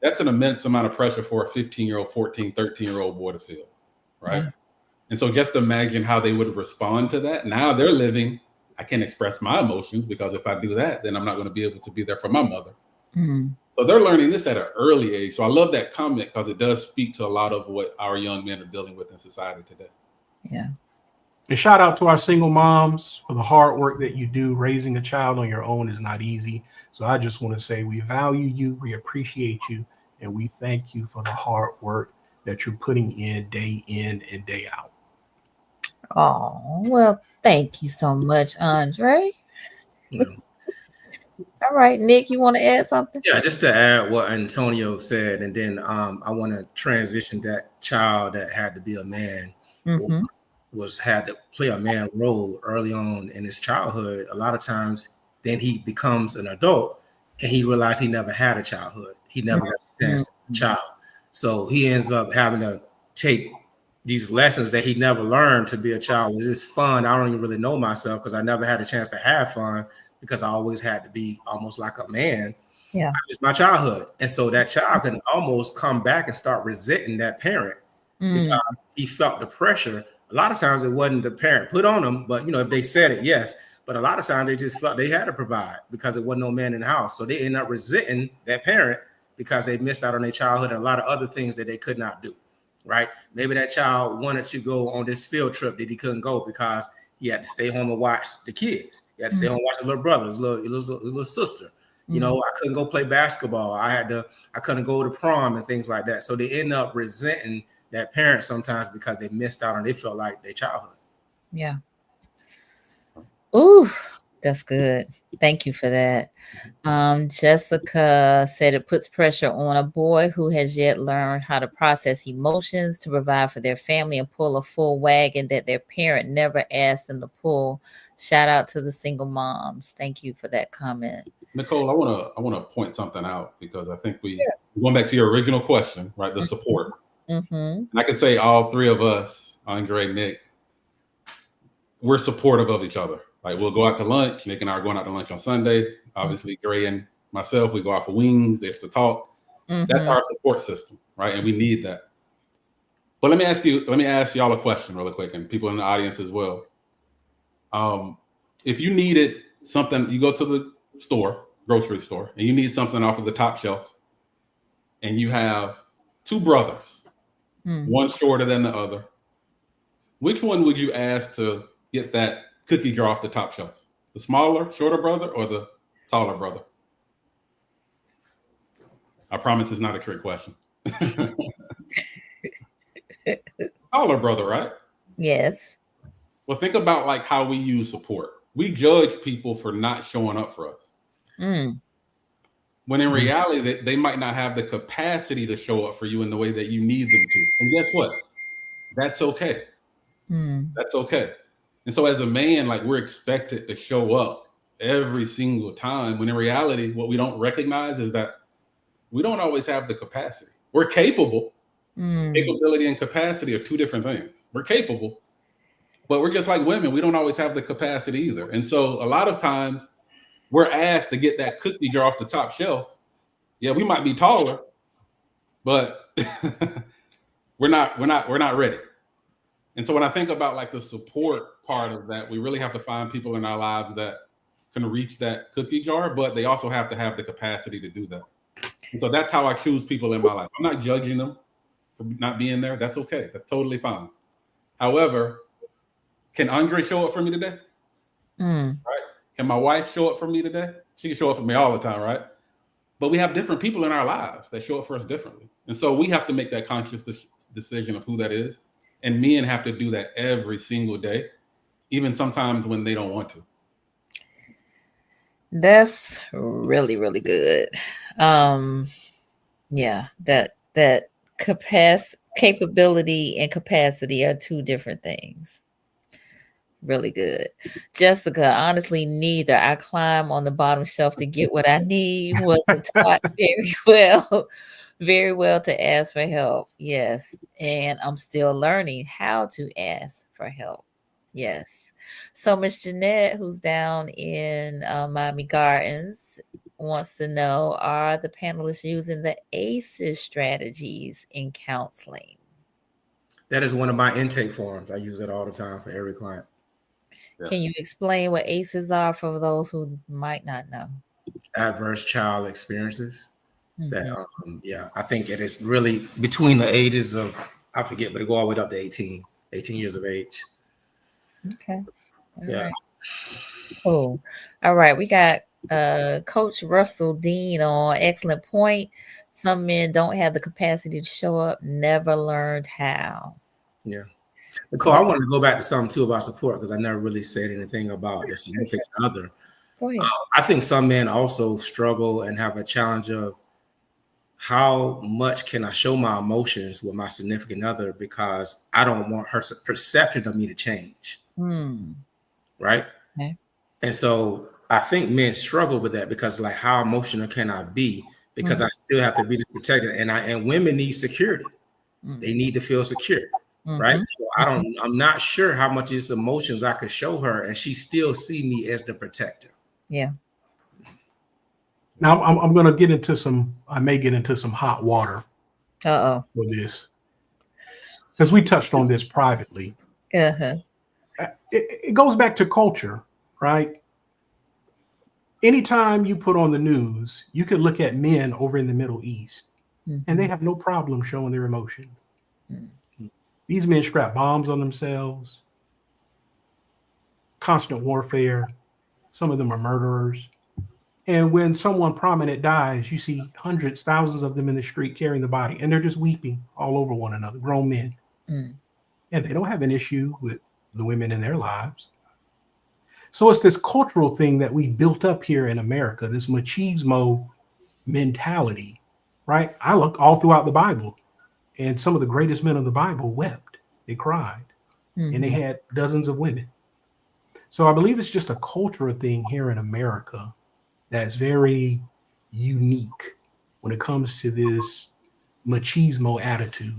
That's an immense amount of pressure for a 15-year-old, 14, 13-year-old boy to feel, right? And so just imagine how they would respond to that. Now they're living, I can't express my emotions because if I do that, then I'm not going to be able to be there for my mother. So they're learning this at an early age. So I love that comment because it does speak to a lot of what our young men are dealing with in society today. Yeah. And shout out to our single moms for the hard work that you do. Raising a child on your own is not easy. So I just want to say we value you, we appreciate you, and we thank you for the hard work that you're putting in and day out. Oh, well, thank you so much, Andre. All right, Nick, you want to add something? Yeah, just to add what Antonio said, and then I want to transition that child that had to be a man had to play a man role early on in his childhood. A lot of times, then he becomes an adult and he realized he never had a childhood. He never got a chance to be a child, so he ends up having to take these lessons that he never learned to be a child. Is this fun? I don't even really know myself because I never had a chance to have fun because I always had to be almost like a man. Yeah, it's my childhood, and so that child can almost come back and start resenting that parent because he felt the pressure. A lot of times it wasn't the parent put on them, but if they said it, yes. But a lot of times they just felt they had to provide because there wasn't no man in the house. So they end up resenting that parent because they missed out on their childhood and a lot of other things that they could not do. Right? Maybe that child wanted to go on this field trip that he couldn't go because he had to stay home and watch the kids. He had to stay home and watch his little brother, his little sister. I couldn't go play basketball. I couldn't go to prom and things like that. So they end up resenting that parent sometimes because they missed out on, they felt like their childhood. Yeah. Ooh, that's good. Thank you for that. Jessica said it puts pressure on a boy who has yet learned how to process emotions, to provide for their family and pull a full wagon that their parent never asked them to pull. Shout out to the single moms. Thank you for that comment. Nicole, I want to point something out because I think going back to your original question, right? The support. And I can say all three of us, Andre, Nick, we're supportive of each other. Like we'll go out to lunch. Nick and I are going out to lunch on Sunday. Obviously, Dre and myself, we go out for wings. There's to talk. That's our support system, right? And we need that. But let me ask y'all a question really quick, and people in the audience as well. If you needed something, you go to the grocery store, and you need something off of the top shelf, and you have two brothers, one shorter than the other. Which one would you ask to get that cookie jar off the top shelf? The smaller, shorter brother or the taller brother? I promise it's not a trick question. Taller brother, right? Yes. Well, think about like how we use support. We judge people for not showing up for us. Mm. When in reality, they might not have the capacity to show up for you in the way that you need them to. And guess what? That's okay. Mm. That's okay. And so as a man, like we're expected to show up every single time, when in reality, what we don't recognize is that we don't always have the capacity. We're capable. Mm. Capability and capacity are two different things. We're capable, but we're just like women. We don't always have the capacity either. And so a lot of times we're asked to get that cookie jar off the top shelf. Yeah, we might be taller, but we're not ready. And so when I think about like the support part of that, we really have to find people in our lives that can reach that cookie jar, but they also have to have the capacity to do that. And so that's how I choose people in my life. I'm not judging them for not being there. That's okay. That's totally fine. However, can Andre show up for me today? Mm. Right? Can my wife show up for me today? She can show up for me all the time, right? But we have different people in our lives that show up for us differently. And so we have to make that conscious decision of who that is. And men have to do that every single day, even sometimes when they don't want to. That's really, really good. Yeah, that capability and capacity are two different things. Really good. Jessica, honestly, neither. I climb on the bottom shelf to get what I need. Wasn't taught very well to ask for help. Yes. And I'm still learning how to ask for help. Yes. So Miss Jeanette, who's down in Miami Gardens, wants to know, are the panelists using the ACEs strategies in counseling? That is one of my intake forms. I use it all the time for every client. Yeah. Can you explain what ACEs are for those who might not know? Adverse child experiences. Mhm. That I think it is really between the ages of, I forget, but it go all the way up to 18 years of age. Okay. All Yeah. right. Cool. All right. We got Coach Russell Dean on. Excellent point. Some men don't have the capacity to show up, never learned how. Yeah. Nicole, I wanted to go back to something too about support because I never really said anything about the significant other. Go ahead. I think some men also struggle and have a challenge of how much can I show my emotions with my significant other because I don't want her perception of me to change. Right. Okay. And so I think men struggle with that because like how emotional can I be? Because I still have to be the protector. And women need security. They need to feel secure. Right. So I'm not sure how much of these emotions I could show her and she still see me as the protector. Yeah. Now I'm going to get into I may get into some hot water for this because we touched on this privately. It goes back to culture, right? Anytime you put on the news, you could look at men over in the Middle East and they have no problem showing their emotion. These men strap bombs on themselves, constant warfare. Some of them are murderers. And when someone prominent dies, you see hundreds, thousands of them in the street carrying the body, and they're just weeping all over one another, grown men. And they don't have an issue with the women in their lives. So it's this cultural thing that we built up here in America, this machismo mentality, right? I look all throughout the Bible, and some of the greatest men of the Bible wept, they cried, and they had dozens of women. So I believe it's just a cultural thing here in America that's very unique when it comes to this machismo attitude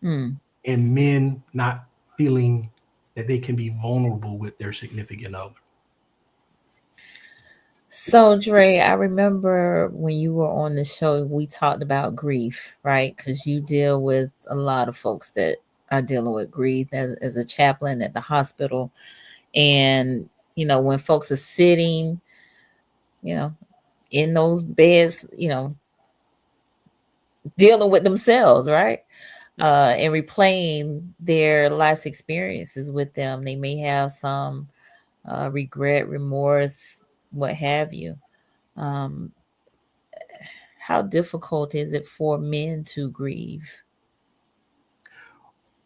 and men not feeling that they can be vulnerable with their significant other. So, Dre, I remember when you were on the show, we talked about grief, right? Because you deal with a lot of folks that are dealing with grief as a chaplain at the hospital. And, when folks are sitting, in those beds, dealing with themselves, right? And replaying their life's experiences with them. They may have some regret, remorse, what have you. How difficult is it for men to grieve?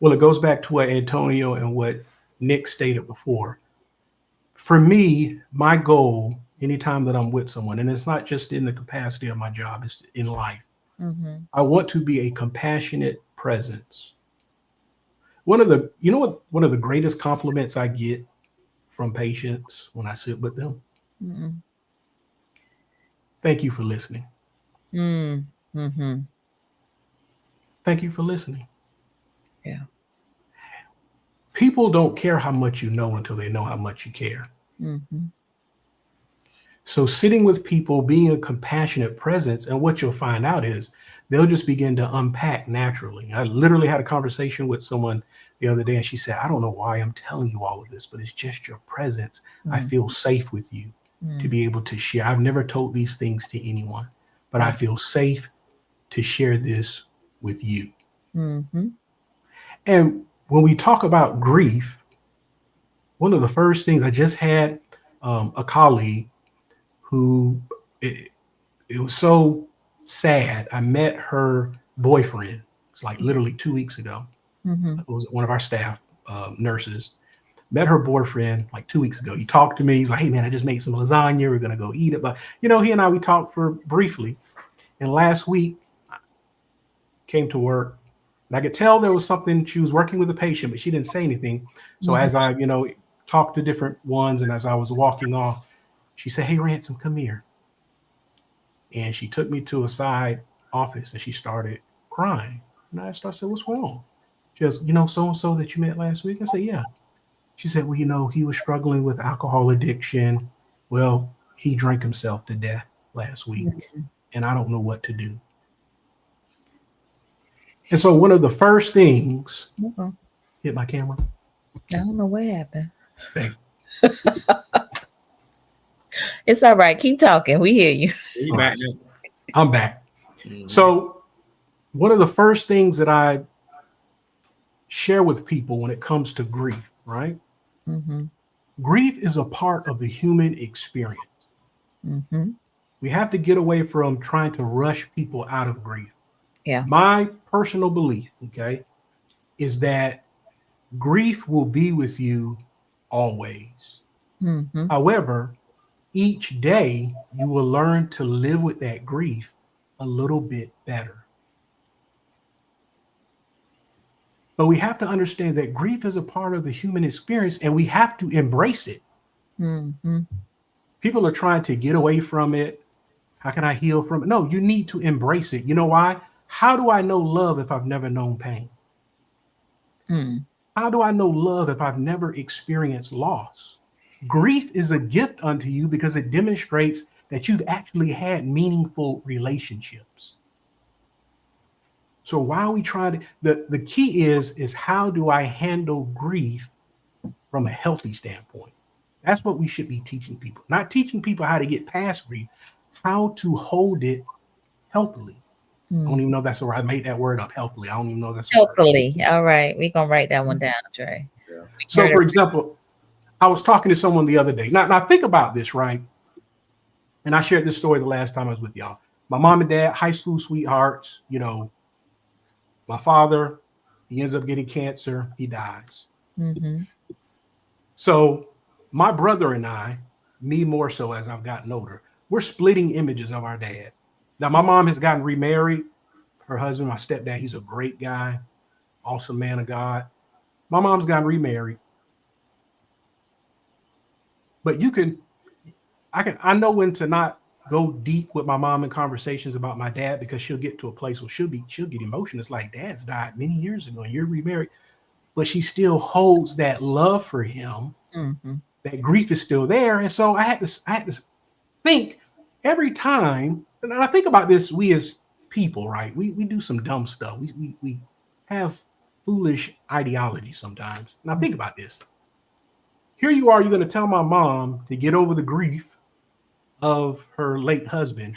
Well, it goes back to what Antonio and what Nick stated before. For me, my goal, anytime that I'm with someone, and it's not just in the capacity of my job, it's in life. Mm-hmm. I want to be a compassionate presence. One of the greatest compliments I get from patients when I sit with them? Mm-hmm. Thank you for listening. Mm-hmm. Thank you for listening. Yeah. People don't care how much you know until they know how much you care. Mm-hmm. So sitting with people, being a compassionate presence, and what you'll find out is they'll just begin to unpack naturally. I literally had a conversation with someone the other day, and she said, I don't know why I'm telling you all of this, but it's just your presence. I feel safe with you to be able to share. I've never told these things to anyone, but I feel safe to share this with you. Mm-hmm. And when we talk about grief, one of the first things I just had a colleague who it was so sad. I met her boyfriend. It's like literally 2 weeks ago. Mm-hmm. It was one of our staff nurses. Met her boyfriend like 2 weeks ago. He talked to me. He's like, hey, man, I just made some lasagna. We're going to go eat it. But, he and I, we talked for briefly. And last week, came to work. And I could tell there was something. She was working with a patient, but she didn't say anything. So as I, talked to different ones, and as I was walking off, she said, hey, Ransom, come here. And she took me to a side office and she started crying. And I asked her, I said, what's wrong? She goes, so-and-so that you met last week? I said, yeah. She said, well, he was struggling with alcohol addiction. Well, he drank himself to death last week, and I don't know what to do. And so one of the first things, hit my camera. I don't know what happened. Okay. It's all right. Keep talking. We hear you. You back now? I'm back. Mhm. So one of the first things that I share with people when it comes to grief, right? Mm-hmm. Grief is a part of the human experience. Mm-hmm. We have to get away from trying to rush people out of grief. Yeah. My personal belief, okay, is that grief will be with you always. Mm-hmm. However, each day you will learn to live with that grief a little bit better. But we have to understand that grief is a part of the human experience and we have to embrace it. Mm-hmm. People are trying to get away from it. How can I heal from it? No, you need to embrace it. You know why? How do I know love if I've never known pain? Mm. How do I know love if I've never experienced loss? Grief is a gift unto you because it demonstrates that you've actually had meaningful relationships. So while we try to, the key is how do I handle grief from a healthy standpoint? That's what we should be teaching people. Not teaching people how to get past grief, how to hold it healthily. I don't even know if that's the right. I made that word up, healthily. I don't even know if that's the word. Healthily. All right. We're going to write that one down, Trey. Yeah. So for example, I was talking to someone the other day. Now think about this, right? And I shared this story the last time I was with y'all. My mom and dad, high school sweethearts, my father, he ends up getting cancer. He dies. Mm-hmm. So my brother and I, me more so as I've gotten older, we're splitting images of our dad. Now my mom has gotten remarried. Her husband, my stepdad, he's a great guy, awesome man of God. My mom's gotten remarried. But I know when to not go deep with my mom in conversations about my dad because she'll get to a place where she'll get emotional. It's like dad's died many years ago and you're remarried, but she still holds that love for him. Mm-hmm. That grief is still there. And so I had to think every time, and I think about this, we as people, right? We do some dumb stuff. We have foolish ideology sometimes. Now think about this. Here you are, you're going to tell my mom to get over the grief of her late husband.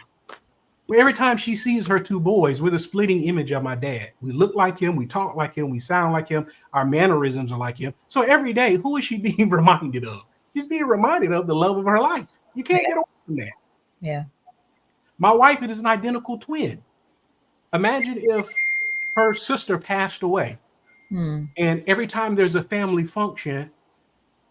Well, every time she sees her two boys, we're the splitting image of my dad. We look like him, we talk like him, we sound like him, our mannerisms are like him. So every day, who is she being reminded of? She's being reminded of the love of her life. You can't get away from that. Yeah. My wife is an identical twin. Imagine if her sister passed away. Mm. And every time there's a family function,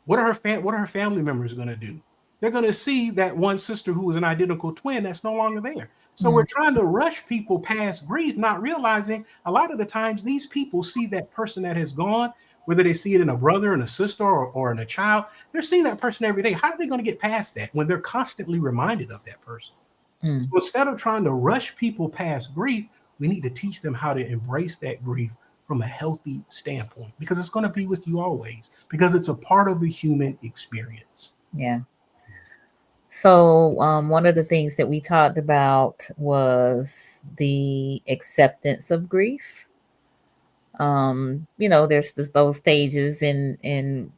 what are her family members going to do? They're going to see that one sister who was an identical twin that's no longer there. So we're trying to rush people past grief, not realizing a lot of the times these people see that person that has gone, whether they see it in a brother and a sister or in a child, they're seeing that person every day. How are they going to get past that when they're constantly reminded of that person? Mm. So instead of trying to rush people past grief, we need to teach them how to embrace that grief from a healthy standpoint, because it's going to be with you always, because it's a part of the human experience. Yeah. So one of the things that we talked about was the acceptance of grief. There's those stages in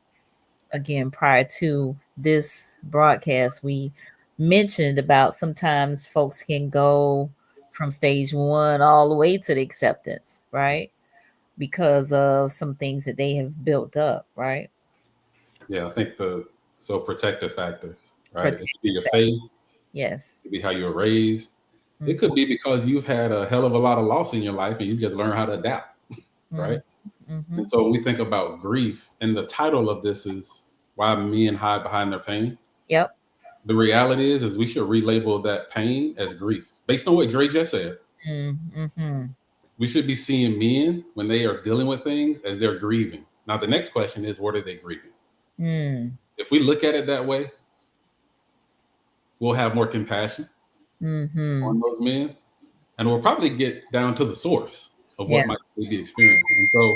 again, prior to this broadcast, we mentioned about sometimes folks can go from stage 1 all the way to the acceptance, right? Because of some things that they have built up, right? Yeah, I think protective factors, right? It Protective could be your factors. faith, Yes. it could be how you were raised. It Mm-hmm. could be because you've had a hell of a lot of loss in your life and you just learn how to adapt, right? Mm-hmm. And so when we think about grief, and the title of this is Why Men Hide Behind Their Pain. Yep. The reality is we should relabel that pain as grief. Based on what Dre just said, Mm-hmm. we should be seeing men when they are dealing with things as they're grieving. Now, the next question is, what are they grieving? Mm. If we look at it that way, we'll have more compassion on those men, and we'll probably get down to the source of what Yeah. might be experiencing. And so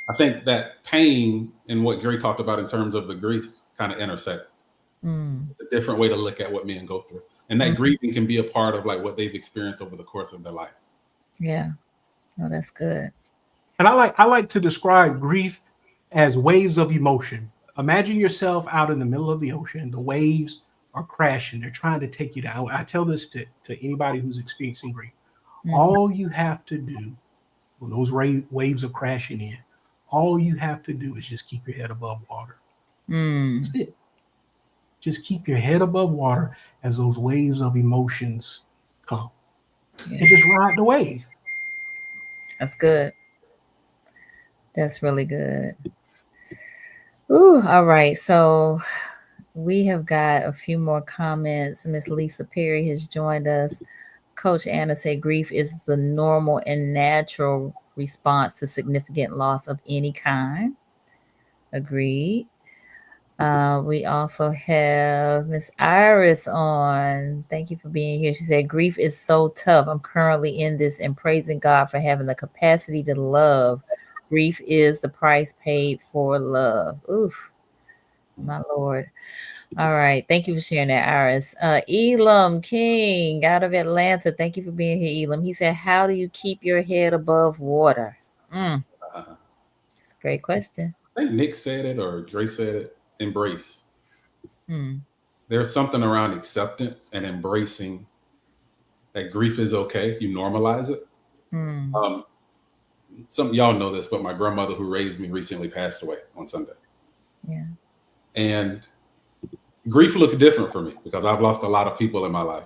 I think that pain and what Dre talked about in terms of the grief kind of intersect. Mm. It's a different way to look at what men go through. And that grieving can be a part of like what they've experienced over the course of their life. Yeah. No, that's good. And I like to describe grief as waves of emotion. Imagine yourself out in the middle of the ocean. The waves are crashing. They're trying to take you down. I tell this to anybody who's experiencing grief. All you have to do when those waves are crashing in, all you have to do is just keep your head above water. That's it. Just keep your head above water as those waves of emotions come. Yeah. And just ride the wave. That's good. That's really good. Ooh, all right. So we have got a few more comments. Miss Lisa Perry has joined us. Coach Anna said grief is the normal and natural response to significant loss of any kind. Agreed. We also have Miss Iris on. Thank you for being here. She said, grief is so tough. I'm currently in this and praising God for having the capacity to love. Grief is the price paid for love. Oof, my Lord. All right. Thank you for sharing that, Iris. Elam King out of Atlanta. Thank you for being here, Elam. He said, how do you keep your head above water? It's a great question. I think Nick said it or Dre said it, embrace. Hmm. There's something around acceptance and embracing that grief is okay. You normalize it. Some of y'all know this, but my grandmother who raised me recently passed away on Sunday. Yeah. And grief looks different for me because I've lost a lot of people in my life.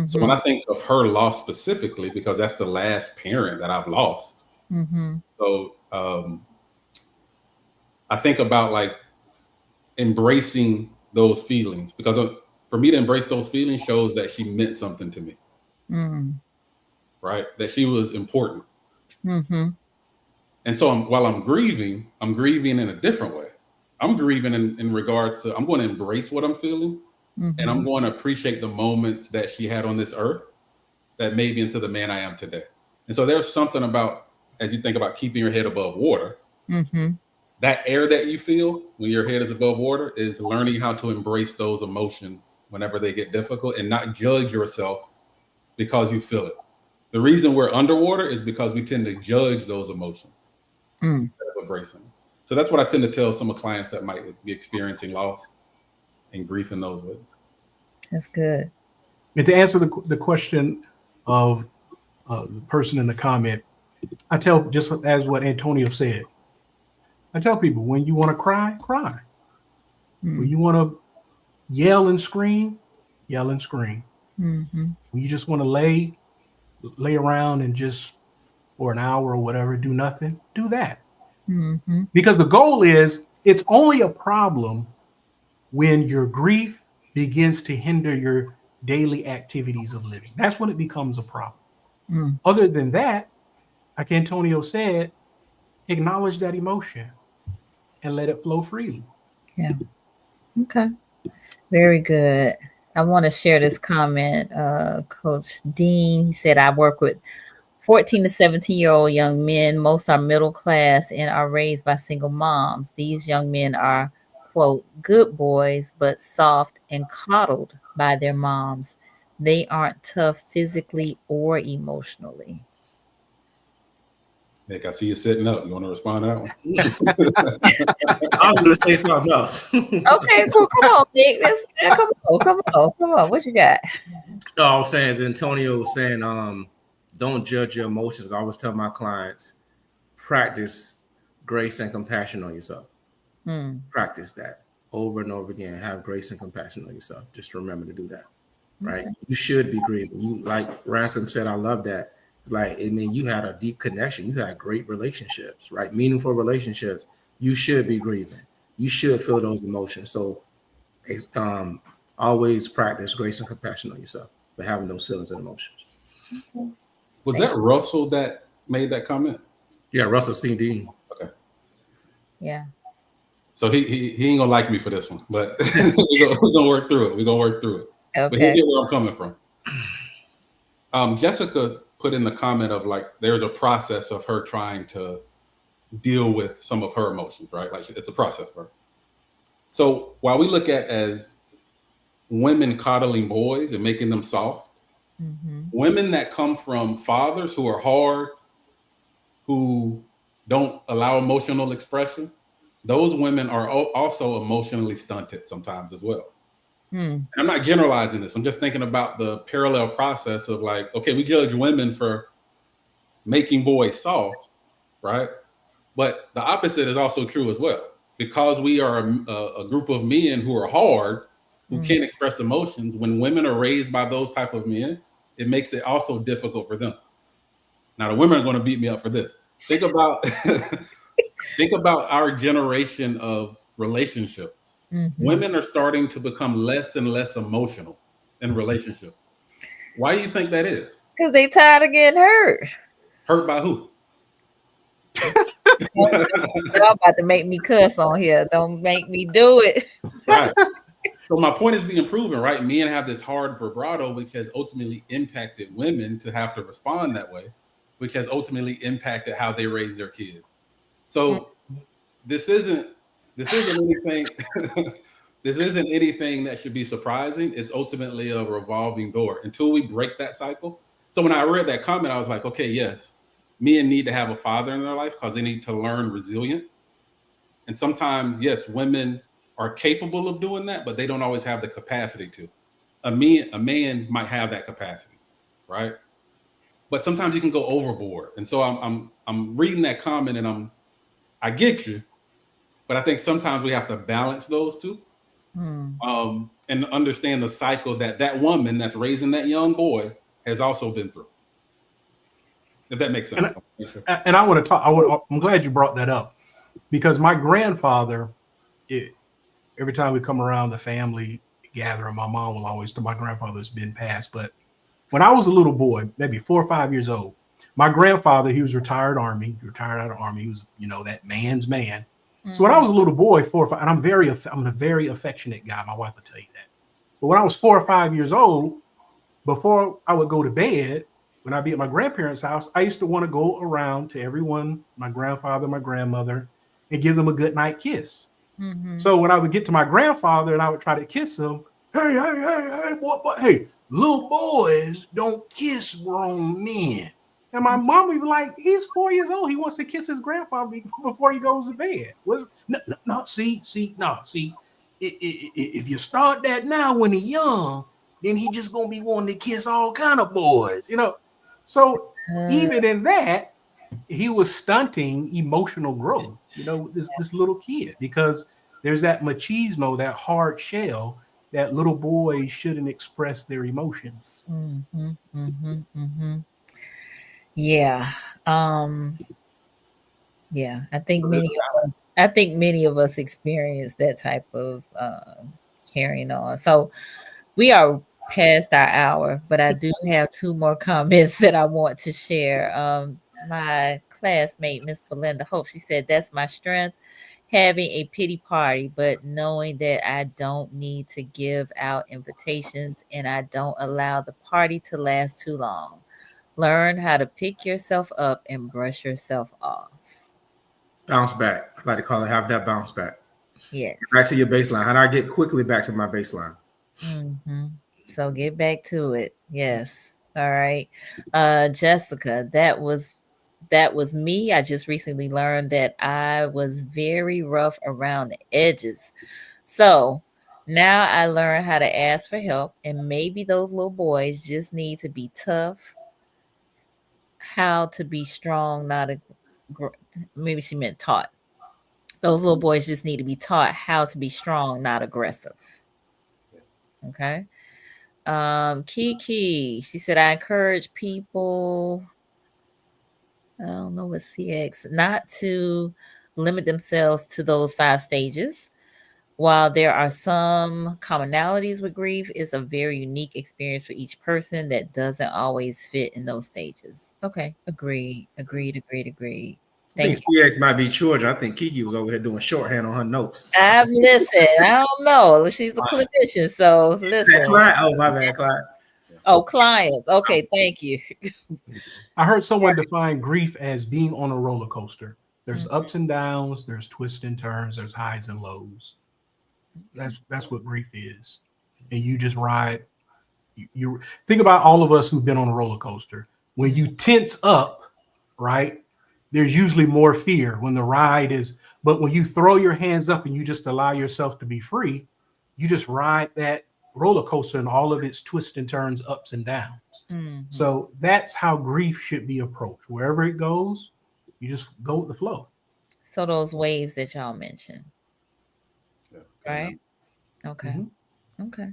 So when I think of her loss specifically, because that's the last parent that I've lost. So I think about like embracing those feelings, because for me to embrace those feelings shows that she meant something to me. Right? That she was important. And so while I'm grieving in a different way. I'm grieving in regards to, I'm going to embrace what I'm feeling. And I'm going to appreciate the moments that she had on this earth that made me into the man I am today. And so there's something about, as you think about keeping your head above water, that air that you feel when your head is above water is learning how to embrace those emotions whenever they get difficult and not judge yourself because you feel it. The reason we're underwater is because we tend to judge those emotions instead of embracing them. So that's what I tend to tell some of clients that might be experiencing loss and grief in those ways. That's good. And to answer the question of the person in the comment, I tell, just as what Antonio said, I tell people, when you want to cry, cry. When you want to yell and scream, yell and scream. When you just want to lay around and just for an hour or whatever, do nothing, do that. Mm-hmm. Because the goal is, it's only a problem when your grief begins to hinder your daily activities of living. That's when it becomes a problem. Mm. Other than that, like Antonio said, acknowledge that emotion and let it flow freely. Yeah. Okay. Very good. I want to share this comment. Coach Dean, he said, I work with 14 to 17-year-old young men. Most are middle class and are raised by single moms. These young men are, quote, good boys, but soft and coddled by their moms. They aren't tough physically or emotionally. Nick, I see you sitting up. You want to respond to that one? I was going to say something else. Okay, cool. Come on, Nick. Come on. What you got? No, I was saying, as Antonio was saying, don't judge your emotions. I always tell my clients, practice grace and compassion on yourself. Practice that over and over again. Have grace and compassion on yourself. Just remember to do that, right? Okay. You should be grieving. You, like Ransom said, I love that. It's like, I mean, you had a deep connection. You had great relationships, right? Meaningful relationships. You should be grieving. You should feel those emotions. So always practice grace and compassion on yourself for having those feelings and emotions. Was that Russell that made that comment? Yeah, Russell C. Dean. Okay. Yeah. So he ain't gonna like me for this one, but we're gonna work through it. Okay. But he'll get where I'm coming from. Jessica put in the comment of like, there's a process of her trying to deal with some of her emotions, right? Like it's a process for her. So while we look at as women coddling boys and making them soft, women that come from fathers who are hard, who don't allow emotional expression, those women are also emotionally stunted sometimes as well. And I'm not generalizing this. I'm just thinking about the parallel process of like, okay, we judge women for making boys soft, right? But the opposite is also true as well. Because we are a group of men who are hard, who can't express emotions, when women are raised by those type of men, it makes it also difficult for them. Now, the women are going to beat me up for this. Think about think about our generation of relationships. Women are starting to become less and less emotional in relationships. Why do you think that is? Because they tired of getting hurt. Hurt by who? Y'all about to make me cuss on here. Don't make me do it. Right. So my point is being proven, right? Men have this hard vibrato, which has ultimately impacted women to have to respond that way, which has ultimately impacted how they raise their kids. So this isn't anything. This isn't anything that should be surprising. It's ultimately a revolving door until we break that cycle. So when I read that comment, I was like, okay, yes, men need to have a father in their life because they need to learn resilience. And sometimes, yes, women are capable of doing that, but they don't always have the capacity to. A man might have that capacity, right? But sometimes you can go overboard. And so I'm reading that comment and I get you, but I think sometimes we have to balance those two. And understand the cycle that woman that's raising that young boy has also been through. If that makes sense. And I want to talk. I'm glad you brought that up, because my grandfather, every time we come around the family gathering, my mom will always tell, my grandfather's been passed, but when I was a little boy, maybe 4 or 5 years old, my grandfather, he was retired out of Army. He was, that man's man. So when I was a little boy, 4 or 5, and I'm a very affectionate guy. My wife will tell you that. But when I was 4 or 5 years old, before I would go to bed, when I'd be at my grandparents' house, I used to want to go around to everyone, my grandfather, my grandmother, and give them a good night kiss. So when I would get to my grandfather and I would try to kiss him, hey, little boys don't kiss grown men. And my mom would be like, he's 4 years old. He wants to kiss his grandfather before he goes to bed. If you start that now when he's young, then he just going to be wanting to kiss all kind of boys, So even in that, he was stunting emotional growth, this little kid, because there's that machismo, that hard shell, that little boys shouldn't express their emotions. Yeah. Yeah, I think many of us experience that type of carrying on. So we are past our hour, but I do have two more comments that I want to share. My classmate, Miss Belinda Hope, she said, "That's my strength, having a pity party, but knowing that I don't need to give out invitations and I don't allow the party to last too long. Learn how to pick yourself up and brush yourself off." Bounce back. I like to call it have that bounce back. Yes. Back to your baseline. How do I get quickly back to my baseline? So get back to it. Yes. All right. Jessica, that was me. I just recently learned that I was very rough around the edges. So now I learned how to ask for help, and maybe those little boys just need to be tough, how to be strong, not a maybe she meant taught. Those little boys just need to be taught how to be strong, not aggressive. Okay. Kiki, she said, "I encourage people, I don't know what CX, not to limit themselves to those 5 stages. While there are some commonalities with grief, it's a very unique experience for each person that doesn't always fit in those stages." Okay, agreed. I Thank think you. CX might be children. I think Kiki was over here doing shorthand on her notes. Listen, I don't know. She's a clinician, so listen. Oh, my bad, Clyde. Oh, clients. Okay, thank you. I heard someone define grief as being on a roller coaster. There's ups and downs, there's twists and turns, there's highs and lows. That's what grief is. And you just ride. You think about all of us who've been on a roller coaster. When you tense up, right? There's usually more fear when the ride is, but when you throw your hands up and you just allow yourself to be free, you just ride that roller coaster and all of its twists and turns, ups and downs. So that's how grief should be approached. Wherever it goes, you just go with the flow. So those waves that y'all mentioned. Yeah. Right? Okay. Mhm. Okay.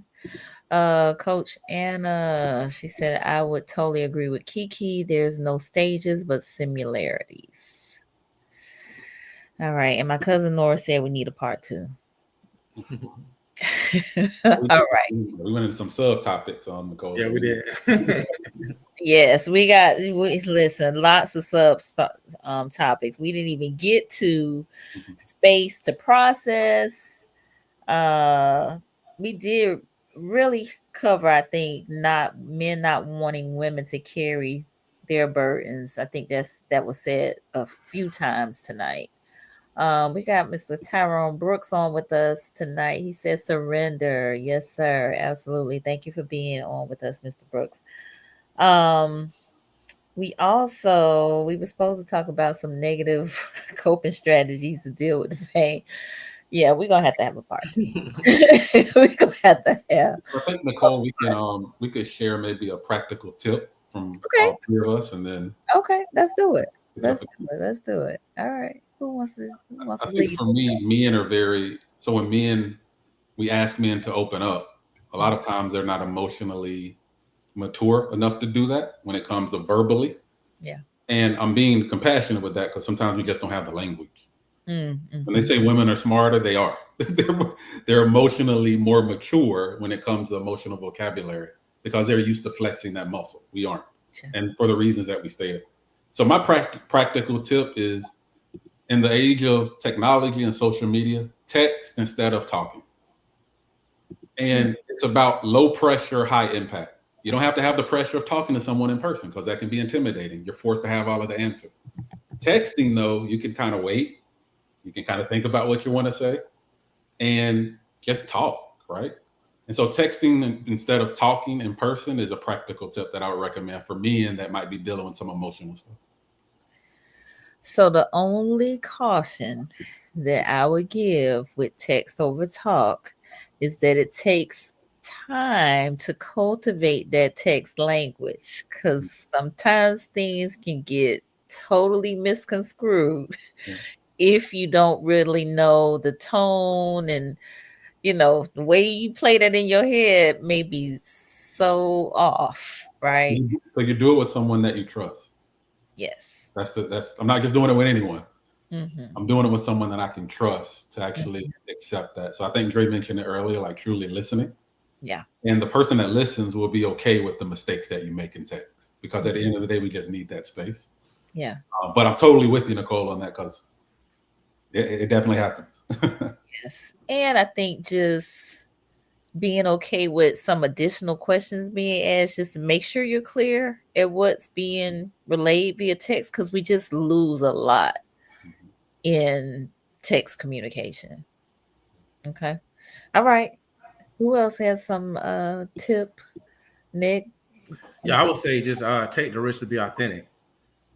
Coach Anna, she said, "I would totally agree with Kiki. There's no stages, but similarities." All right. And my cousin Nora said we need a part 2. All right. We went into some subtopics on Nicole. Yeah, we did. Yes, listen, lots of topics. We didn't even get to space to process. We did really cover, I think, men not wanting women to carry their burdens. I think that was said a few times tonight. We got Mr. Tyrone Brooks on with us tonight. He says surrender. Yes, sir. Absolutely. Thank you for being on with us, Mr. Brooks. We were supposed to talk about some negative coping strategies to deal with the pain. Yeah, we're gonna have to have a part 2. We're gonna have to have. I think, Nicole, we could share maybe a practical tip from all 3 of us, and then Let's do it. Let's do it. All right. Who wants to I lead? think for me, men are very, so when we ask men to open up, a lot of times they're not emotionally mature enough to do that when it comes to verbally. Yeah. And I'm being compassionate with that because sometimes we just don't have the language. Mm-hmm. When they say women are smarter, they are. They're emotionally more mature when it comes to emotional vocabulary because they're used to flexing that muscle. We aren't. Sure. And for the reasons that we stated. So my practical tip is, in the age of technology and social media, text instead of talking. And it's about low pressure, high impact. You don't have to have the pressure of talking to someone in person because that can be intimidating. You're forced to have all of the answers. Texting, though, you can kind of wait. You can kind of think about what you want to say and just talk, right? And so texting instead of talking in person is a practical tip that I would recommend for me and that might be dealing with some emotional stuff. So the only caution that I would give with text over talk is that it takes time to cultivate that text language because sometimes things can get totally misconstrued if you don't really know the tone, and the way you play that in your head may be so off, right? So you do it with someone that you trust. Yes. I'm not just doing it with anyone. I'm doing it with someone that I can trust to actually accept that. So I think Dre mentioned it earlier, like truly listening. Yeah. And the person that listens will be okay with the mistakes that you make in text, because at the end of the day, we just need that space. Yeah. But I'm totally with you, Nicole, on that, because it definitely happens. Yes. And I think just being okay with some additional questions being asked, just to make sure you're clear at what's being relayed via text, because we just lose a lot in text communication. Okay. All right. Who else has some tip? Nick? Yeah, I would say just take the risk to be authentic.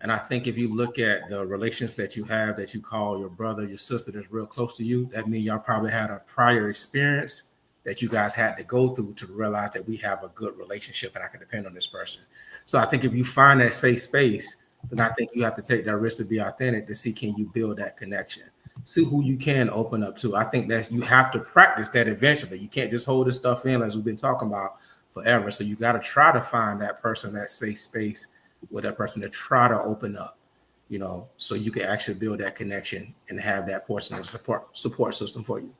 And I think if you look at the relationships that you have, that you call your brother, your sister that's real close to you, that means y'all probably had a prior experience that you guys had to go through to realize that we have a good relationship and I can depend on this person. So I think if you find that safe space, then I think you have to take that risk to be authentic to see, can you build that connection? See who you can open up to. I think that you have to practice that eventually. You can't just hold this stuff in as we've been talking about forever. So you got to try to find that person, that safe space with that person, to try to open up, so you can actually build that connection and have that person as a support system for you.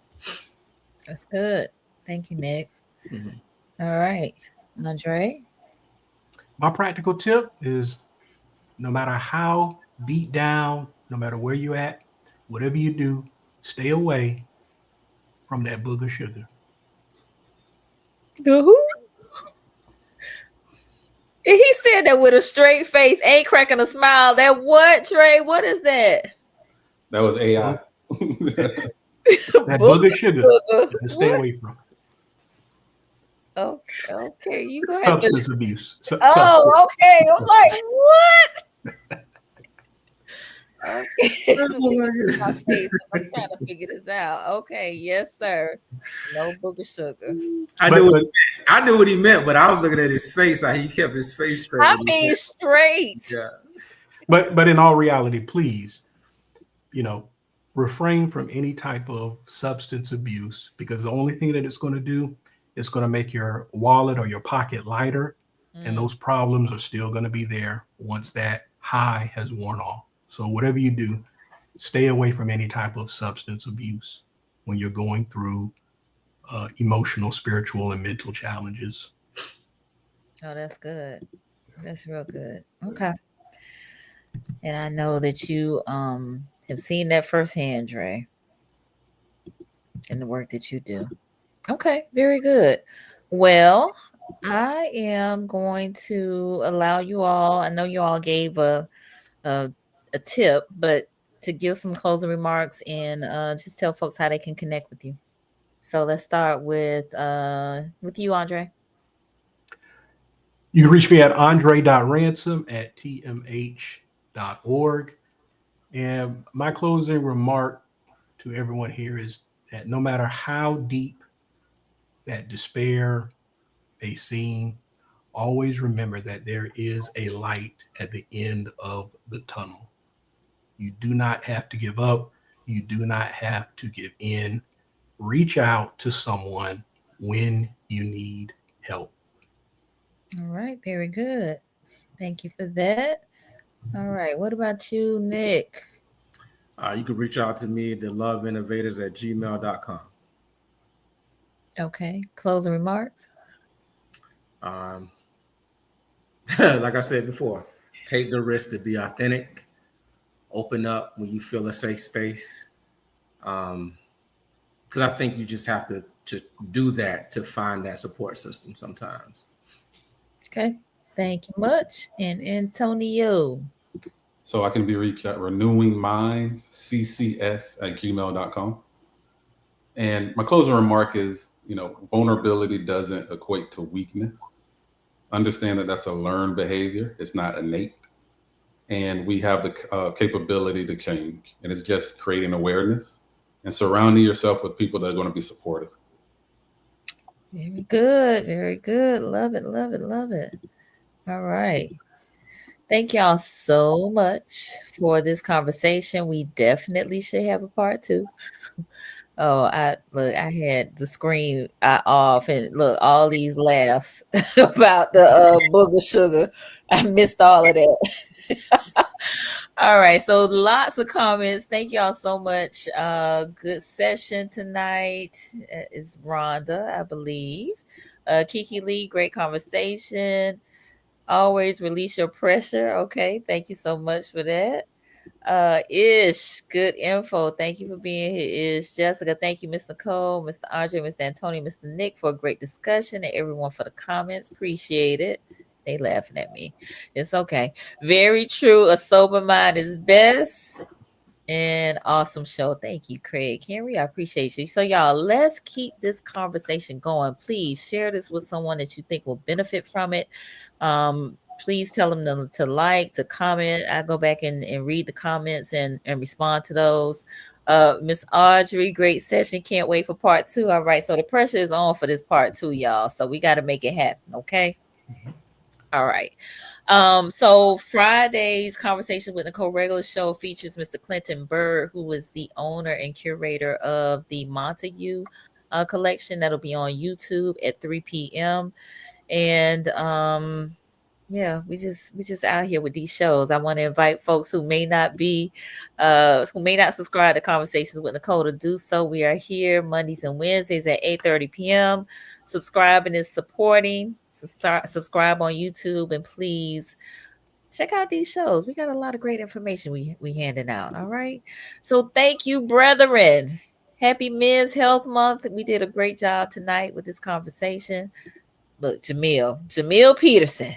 That's good. Thank you, Nick. Mm-hmm. All right. Andrae? My practical tip is, no matter how beat down, no matter where you're at, whatever you do, stay away from that booger sugar. The who? He said that with a straight face, ain't cracking a smile. That what, Trey? What is that? That was AI. That booger sugar. Stay away from. Okay. You go ahead. Substance abuse. Okay. I'm like, what? Okay. I'm trying to figure this out. Okay, yes, sir. No booger sugar. I knew what he meant, but I was looking at his face. He kept his face straight. I mean, straight. Yeah. But in all reality, please, refrain from any type of substance abuse, because the only thing that it's going to do is going to make your wallet or your pocket lighter, and those problems are still going to be there once that high has worn off. So whatever you do, stay away from any type of substance abuse when you're going through emotional, spiritual, and mental challenges. Oh, that's good. That's real good. Okay. And I know that you have seen that firsthand, Dre, in the work that you do. Okay, very good. Well, I am going to allow you all, I know you all gave a tip, but to give some closing remarks and just tell folks how they can connect with you. So let's start with you, Andrae. You can reach me at andre.ransom@tmh.org. And my closing remark to everyone here is that no matter how deep that despair may seem, always remember that there is a light at the end of the tunnel. You do not have to give up. You do not have to give in. Reach out to someone when you need help. All right, very good. Thank you for that. All right, what about you, Nick? You can reach out to me at theloveinnovators@gmail.com. Okay, closing remarks. Like I said before, take the risk to be authentic. Open up when you feel a safe space. Because I think you just have to do that to find that support system sometimes. Okay, thank you much. And Antonio. So I can be reached at renewingmindsccs@gmail.com. And my closing remark is, vulnerability doesn't equate to weakness. Understand that that's a learned behavior. It's not innate. And we have the capability to change. And it's just creating awareness and surrounding yourself with people that are going to be supportive. Very good. Very good. Love it. Love it. Love it. All right. Thank y'all so much for this conversation. We definitely should have a part 2. Oh, I had the screen off, and look, all these laughs about the booger sugar. I missed all of that. All right, so lots of comments. Thank y'all so much. Good session tonight. Is Rhonda, I believe. Kiki Lee, great conversation. Always release your pressure. Okay, thank you so much for that. Ish, good info. Thank you for being here, Ish. Jessica, thank you, Miss Nicole, Mr. Andre, Mr. Antonio, Mr. Nick, for a great discussion, and everyone for the comments. Appreciate it. They laughing at me. It's okay. Very true. A sober mind is best. And awesome show. Thank you, Craig Henry. I appreciate you. So, y'all, let's keep this conversation going. Please share this with someone that you think will benefit from it. Please tell them to like, to comment. I go back and read the comments and respond to those. Miss Audrey, great session. Can't wait for part 2. All right. So the pressure is on for this part 2, y'all. So we got to make it happen. Okay. All right. So Friday's conversation with Nicole Regular show features Mr. Clinton Bird, who is the owner and curator of the Montague collection. That'll be on YouTube at 3 p.m. And yeah, we just out here with these shows. I want to invite folks who may not subscribe to Conversations with Nicole to do so. We are here Mondays and Wednesdays at 8:30 p.m. Subscribing is supporting. Subscribe on YouTube, and please check out these shows. We got a lot of great information we handing out. All right. So thank you, brethren. Happy Men's Health Month. We did a great job tonight with this conversation. Look, Jamil Peterson.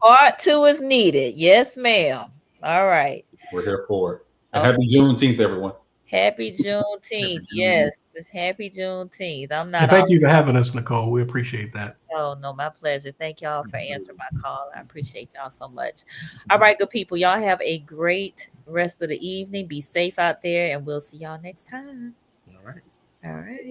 Part 2 is needed. Yes, ma'am. All right. We're here for it. And happy Juneteenth, everyone. Happy Juneteenth. Yes, it's happy Juneteenth. I'm not. And thank you for having us, Nicole. We appreciate that. Oh, no, my pleasure. Thank y'all for answering my call. I appreciate y'all so much. All right, good people. Y'all have a great rest of the evening. Be safe out there, and we'll see y'all next time. All right. All right.